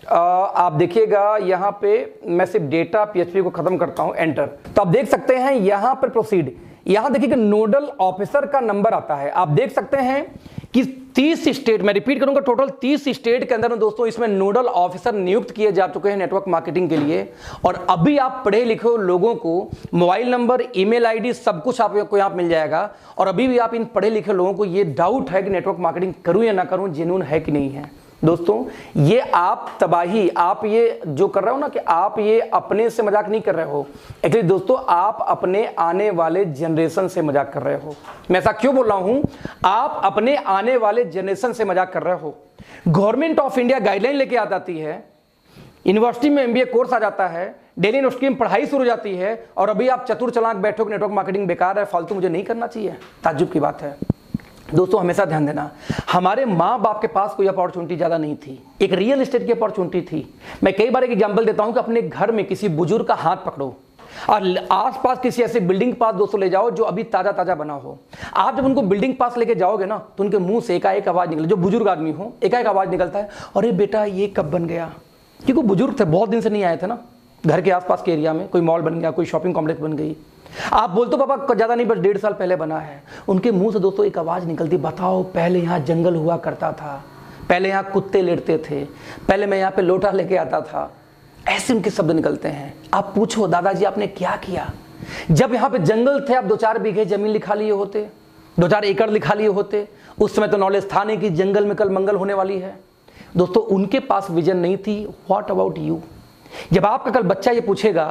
[SPEAKER 1] आप देखिएगा यहां पे मैं सिर्फ डेटा PHP को खत्म करता हूं, एंटर, तो आप देख सकते हैं यहां पर प्रोसीड, यहां देखिए नोडल ऑफिसर का नंबर आता है। आप देख सकते हैं कि 30 स्टेट, मैं रिपीट करूंगा, टोटल 30 स्टेट के अंदर में दोस्तों इसमें नोडल ऑफिसर नियुक्त किए जा चुके हैं नेटवर्क मार्केटिंग के लिए। और अभी आप पढ़े लिखे लोगों को मोबाइल नंबर, ईमेल आईडी सब कुछ आपको यहाँ मिल जाएगा। और अभी भी आप इन पढ़े लिखे लोगों को ये डाउट है कि नेटवर्क मार्केटिंग करूं या ना करूं, जेन्युइन है कि नहीं है। दोस्तों ये आप तबाही, आप ये जो कर रहे हो ना, कि आप ये अपने से मजाक नहीं कर रहे हो, एक्चुअली दोस्तों आप अपने आने वाले जनरेशन से मजाक कर रहे हो। मैं ऐसा क्यों बोल रहा हूं, आप अपने आने वाले जनरेशन से मजाक कर रहे हो। गवर्नमेंट ऑफ इंडिया गाइडलाइन लेके आ जाती है, यूनिवर्सिटी में MBA कोर्स आ जाता है, दिल्ली यूनिवर्सिटी में पढ़ाई शुरू हो जाती है, और अभी आप चतुर चालाक बैठो कि नेटवर्क मार्केटिंग बेकार है, फालतू, मुझे नहीं करना चाहिए। ताज्जुब की बात है। दोस्तों हमेशा ध्यान देना, हमारे माँ बाप के पास कोई अपॉर्चुनिटी ज़्यादा नहीं थी, एक रियल एस्टेट की अपॉर्चुनिटी थी। मैं कई बार एक एग्जांपल देता हूं कि अपने घर में किसी बुजुर्ग का हाथ पकड़ो और आसपास किसी ऐसे बिल्डिंग पास दोस्तों ले जाओ जो अभी ताज़ा ताज़ा बना हो। आप जब उनको बिल्डिंग पास लेके जाओगे ना, तो उनके मुंह से एकाएक आवाज़ निकले, जो बुजुर्ग आदमी हो एकाएक आवाज़ निकलता है, अरे बेटा ये कब बन गया, क्योंकि बुजुर्ग थे, बहुत दिन से नहीं आए थे ना घर के आसपास के एरिया में, कोई मॉल बन गया, कोई शॉपिंग कॉम्प्लेक्स बन गई। आप बोलते हो पापा ज़्यादा नहीं, बस 1.5 साल पहले बना है। उनके मुंह से दोस्तों एक आवाज़ निकलती, बताओ पहले यहाँ जंगल हुआ करता था, पहले यहाँ कुत्ते लेटते थे, पहले मैं यहाँ पे लोटा लेके आता था। ऐसे उनके शब्द निकलते हैं। आप पूछो दादाजी आपने क्या किया, जब यहाँ पे जंगल थे आप 2-4 बीघे जमीन लिखा लिए होते, 2-4 एकड़ लिखा लिए होते। उस समय तो नॉलेज था नहीं कि जंगल में कल मंगल होने वाली है। दोस्तों उनके पास विजन नहीं थी। What about you? जब आपका कल बच्चा ये पूछेगा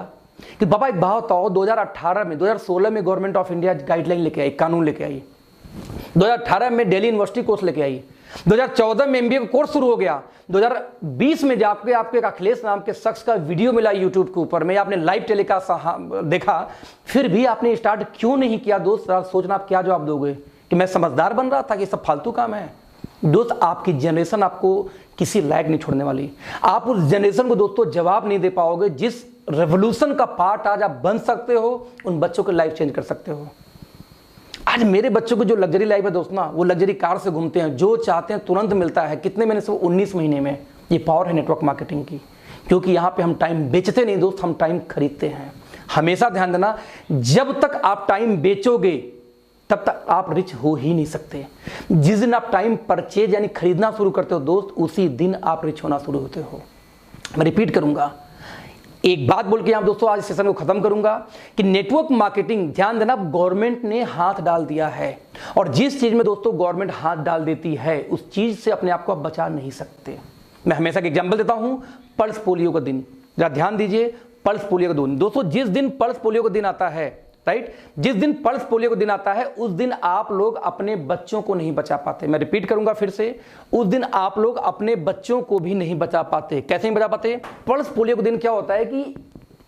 [SPEAKER 1] कि बाबा एक बात बताओ, 2018 में 2016 में गवर्नमेंट ऑफ इंडिया गाइडलाइन लेके आई, कानून लेके आई, 2018 में दिल्ली यूनिवर्सिटी कोर्स लेके आई, 2014 में एमबीए का कोर्स शुरू हो गया, 2020 में जाके आपके अखिलेश नाम के शख्स का वीडियो मिला यूट्यूब के ऊपर में, आपने लाइव टेलीकास्ट देखा, फिर भी आपने स्टार्ट क्यों नहीं किया? दोस्त सोचना आप क्या जवाब दोगे कि मैं समझदार बन रहा था कि सब फालतू काम है? दोस्त आपकी जनरेशन आपको किसी लायक नहीं छोड़ने वाली। आप उस जनरेशन को दोस्तों जवाब नहीं दे पाओगे जिस रेवोल्यूशन का पार्ट आज आप बन सकते हो, उन बच्चों की लाइफ चेंज कर सकते हो। आज मेरे बच्चों को जो लग्जरी लाइफ है दोस्त ना, वो लग्जरी कार से घूमते हैं, जो चाहते हैं तुरंत मिलता है। कितने महीने से? 19 महीने में। ये पावर है नेटवर्क मार्केटिंग की, क्योंकि यहाँ पे हम टाइम बेचते नहीं दोस्त, हम टाइम खरीदते हैं। हमेशा ध्यान देना, जब तक आप टाइम बेचोगे तब तक आप रिच हो ही नहीं सकते। जिस दिन आप टाइम परचेज यानी खरीदना शुरू करते हो दोस्त, उसी दिन आप रिच होना शुरू होते हो। मैं रिपीट करूंगा, एक बात बोल के यहां दोस्तों आज सेशन को खत्म करूंगा कि नेटवर्क मार्केटिंग, ध्यान देना, गवर्नमेंट ने हाथ डाल दिया है, और जिस चीज में दोस्तों गवर्नमेंट हाथ डाल देती है उस चीज से अपने आप को आप बचा नहीं सकते। मैं हमेशा एक एग्जांपल देता हूं, पल्स पोलियो का दिन, जरा ध्यान दीजिए, पल्स पोलियो का दिन। दोस्तों जिस दिन पल्स पोलियो का दिन आता है, राइट, जिस दिन पल्स पोलियो का दिन आता है उस दिन आप लोग अपने बच्चों को नहीं बचा पाते। मैं रिपीट करूंगा फिर से, उस दिन आप लोग अपने बच्चों को भी नहीं बचा पाते। कैसे नहीं बचा पाते? पल्स पोलियो का दिन क्या होता है कि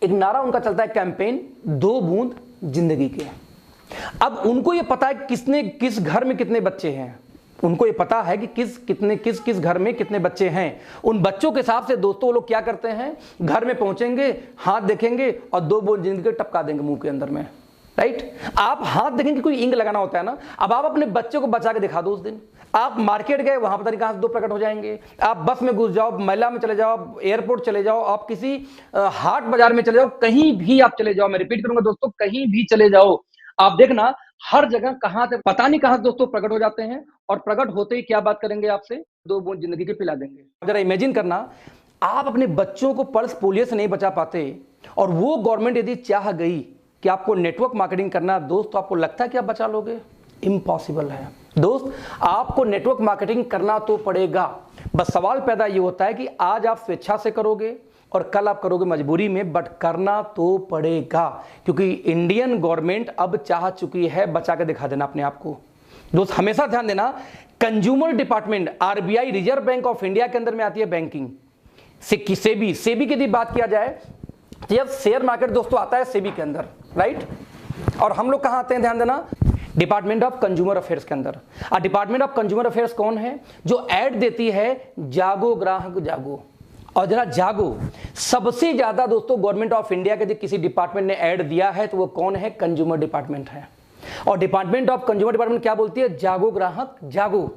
[SPEAKER 1] एक नारा उनका चलता है, कैंपेन 2 बूंद जिंदगी के। अब उनको ये पता है किस घर में कितने बच्चे हैं, उनको ये पता है कि किस घर में कितने बच्चे हैं। उन बच्चों के हिसाब से दोस्तों लोग क्या करते हैं, घर में पहुंचेंगे, हाथ देखेंगे और 2 बूंद जिंदगी के टपका देंगे मुंह के अंदर में, राइट। आप हाथ देखेंगे, कोई इंक लगाना होता है ना। अब आप अपने बच्चे को बचा के दिखा दो उस दिन। आप मार्केट गए, वहां पता नहीं कहां से 2 प्रकट हो जाएंगे। आप बस में घुस जाओ, मेला में चले जाओ, एयरपोर्ट चले जाओ, आप किसी हाट बाजार में चले जाओ, कहीं भी आप चले जाओ, मैं रिपीट करूंगा दोस्तों, कहीं भी चले जाओ, आप देखना हर जगह कहां से पता नहीं कहां से दोस्तों प्रकट हो जाते हैं, और प्रकट होते ही क्या बात करेंगे आपसे, 2 बूंद जिंदगी के पिला देंगे। जरा इमेजिन करना, आप अपने बच्चों को पल्स पोलियो से नहीं बचा पाते, और वो गवर्नमेंट यदि चाह गई कि आपको नेटवर्क मार्केटिंग करना दोस्त, तो आपको लगता है कि आप बचा लोगे? इम्पॉसिबल है दोस्त। आपको नेटवर्क मार्केटिंग करना तो पड़ेगा, बस सवाल पैदा ये होता है कि आज आप स्वेच्छा से करोगे और कल आप करोगे मजबूरी में, बट करना तो पड़ेगा, क्योंकि इंडियन गवर्नमेंट अब चाह चुकी है बचा के दिखा देना अपने आप को। दोस्त हमेशा ध्यान देना, consumer department, RBI, reserve bank of India के अंदर में आती है बैंकिंग, सेबी की यदि बात किया जाए, जब शेयर मार्केट दोस्तों आता है सेबी के अंदर, राइट, और हम लोग कहां आते हैं, ध्यान देना, डिपार्टमेंट ऑफ कंज्यूमर अफेयर्स के अंदर। और डिपार्टमेंट ऑफ कंज्यूमर अफेयर्स कौन है? जो ऐड देती है, जागो ग्राहक जागो। और जरा जागो, सबसे ज्यादा दोस्तों गवर्नमेंट ऑफ इंडिया के किसी डिपार्टमेंट ने ऐड दिया है तो वो कौन है? कंज्यूमर डिपार्टमेंट है। और डिपार्टमेंट ऑफ कंज्यूमर डिपार्टमेंट क्या बोलती है? जागो ग्राहक जागो।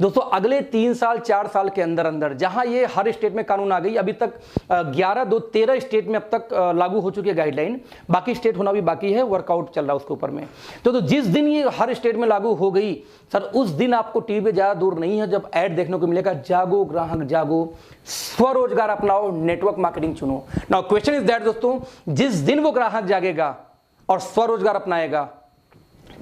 [SPEAKER 1] दोस्तों अगले 3 साल 4 साल के अंदर अंदर, जहां ये हर स्टेट में कानून आ गई, अभी तक 13 स्टेट में अब तक लागू हो चुकी है गाइडलाइन, बाकी स्टेट होना भी बाकी है, वर्कआउट चल रहा है उसके ऊपर में। तो जिस दिन ये हर स्टेट में लागू हो गई सर, उस दिन आपको टीवी पे ज्यादा दूर नहीं है जब ऐड देखने को मिलेगा, जागो ग्राहक जागो, स्वरोजगार अपनाओ, नेटवर्क मार्केटिंग चुनो। नाउ क्वेश्चन इज दैट दोस्तों, जिस दिन वो ग्राहक जागेगा और स्वरोजगार अपनाएगा,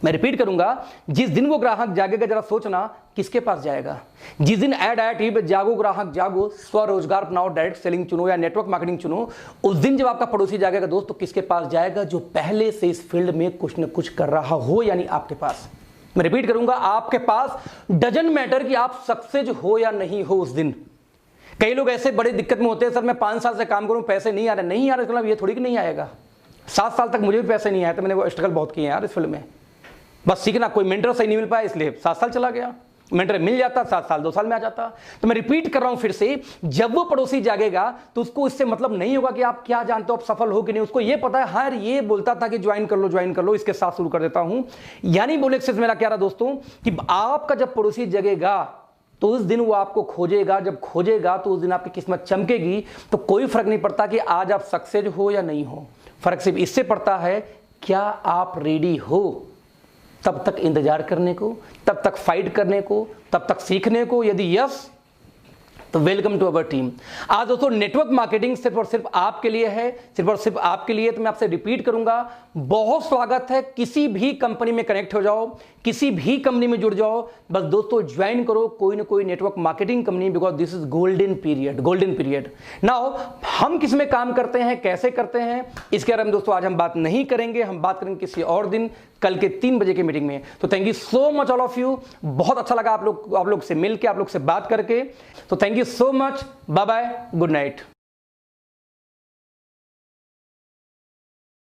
[SPEAKER 1] मैं रिपीट करूंगा, जिस दिन वो ग्राहक जागेगा, जरा सोचना किसके पास जाएगा? जिस दिन ऐड आया टीवी पे, जागो ग्राहक जागो, स्वरोजगार अपनाओ, डायरेक्ट सेलिंग चुनो या नेटवर्क मार्केटिंग चुनो, उस दिन जब आपका पड़ोसी जागेगा दोस्त, तो किसके पास जाएगा? जो पहले से इस फील्ड में कुछ न कुछ कर रहा हो, यानी आपके पास। मैं रिपीट करूंगा, आपके पास, डजंट मैटर कि आप सक्सेस हो या नहीं हो उस दिन। कई लोग ऐसे बड़ी दिक्कत में होते हैं, सर मैं 5 साल से काम करूं, पैसे नहीं आ रहे। नहीं आ रहे मतलब ये थोड़ी कि नहीं आएगा। 7 साल तक मुझे भी पैसे नहीं आए, तो मैंने वो स्ट्रगल बहुत किए यार इस फील्ड में। बस सीखना, कोई मेंटर सही नहीं मिल पाया इसलिए 7 साल चला गया, मेंटर मिल जाता 7 साल 2 साल में आ जाता। तो मैं रिपीट कर रहा हूं फिर से, जब वो पड़ोसी जागेगा तो उसको इससे मतलब नहीं होगा कि आप क्या जानते हो, आप सफल हो कि नहीं। उसको ये पता है, हाँ ये बोलता था कि ज्वाइन कर लो, इसके साथ शुरू कर देता हूं। यानी बोले सिर्फ मेरा क्या रहा दोस्तों, कि आपका जब पड़ोसी जगेगा तो उस दिन वो आपको खोजेगा, जब खोजेगा तो उस दिन आपकी किस्मत चमकेगी। तो कोई फर्क नहीं पड़ता कि आज आप सक्सेस हो या नहीं हो, फर्क सिर्फ इससे पड़ता है क्या आप रेडी हो तब तक इंतजार करने को, तब तक फाइट करने को, तब तक सीखने को। यदि यस, तो वेलकम टू अवर टीम। आज दोस्तों नेटवर्क मार्केटिंग सिर्फ और सिर्फ आपके लिए है, सिर्फ और सिर्फ आपके लिए। तो मैं आपसे रिपीट करूंगा, बहुत स्वागत है। किसी भी कंपनी में कनेक्ट हो जाओ, किसी भी कंपनी में जुड़ जाओ, बस दोस्तों ज्वाइन करो कोई ना कोई network marketing company, because this is golden period, golden period. Now हम किस में काम करते हैं, कैसे करते हैं, इसके बारे में दोस्तों आज हम बात नहीं करेंगे, हम बात करेंगे किसी और दिन, कल के 3 बजे की मीटिंग में। तो thank you so much all of you. बहुत अच्छा लगा आप लोग से मिलकर, आप लोग से बात करके। तो thank you so much, bye bye, good night.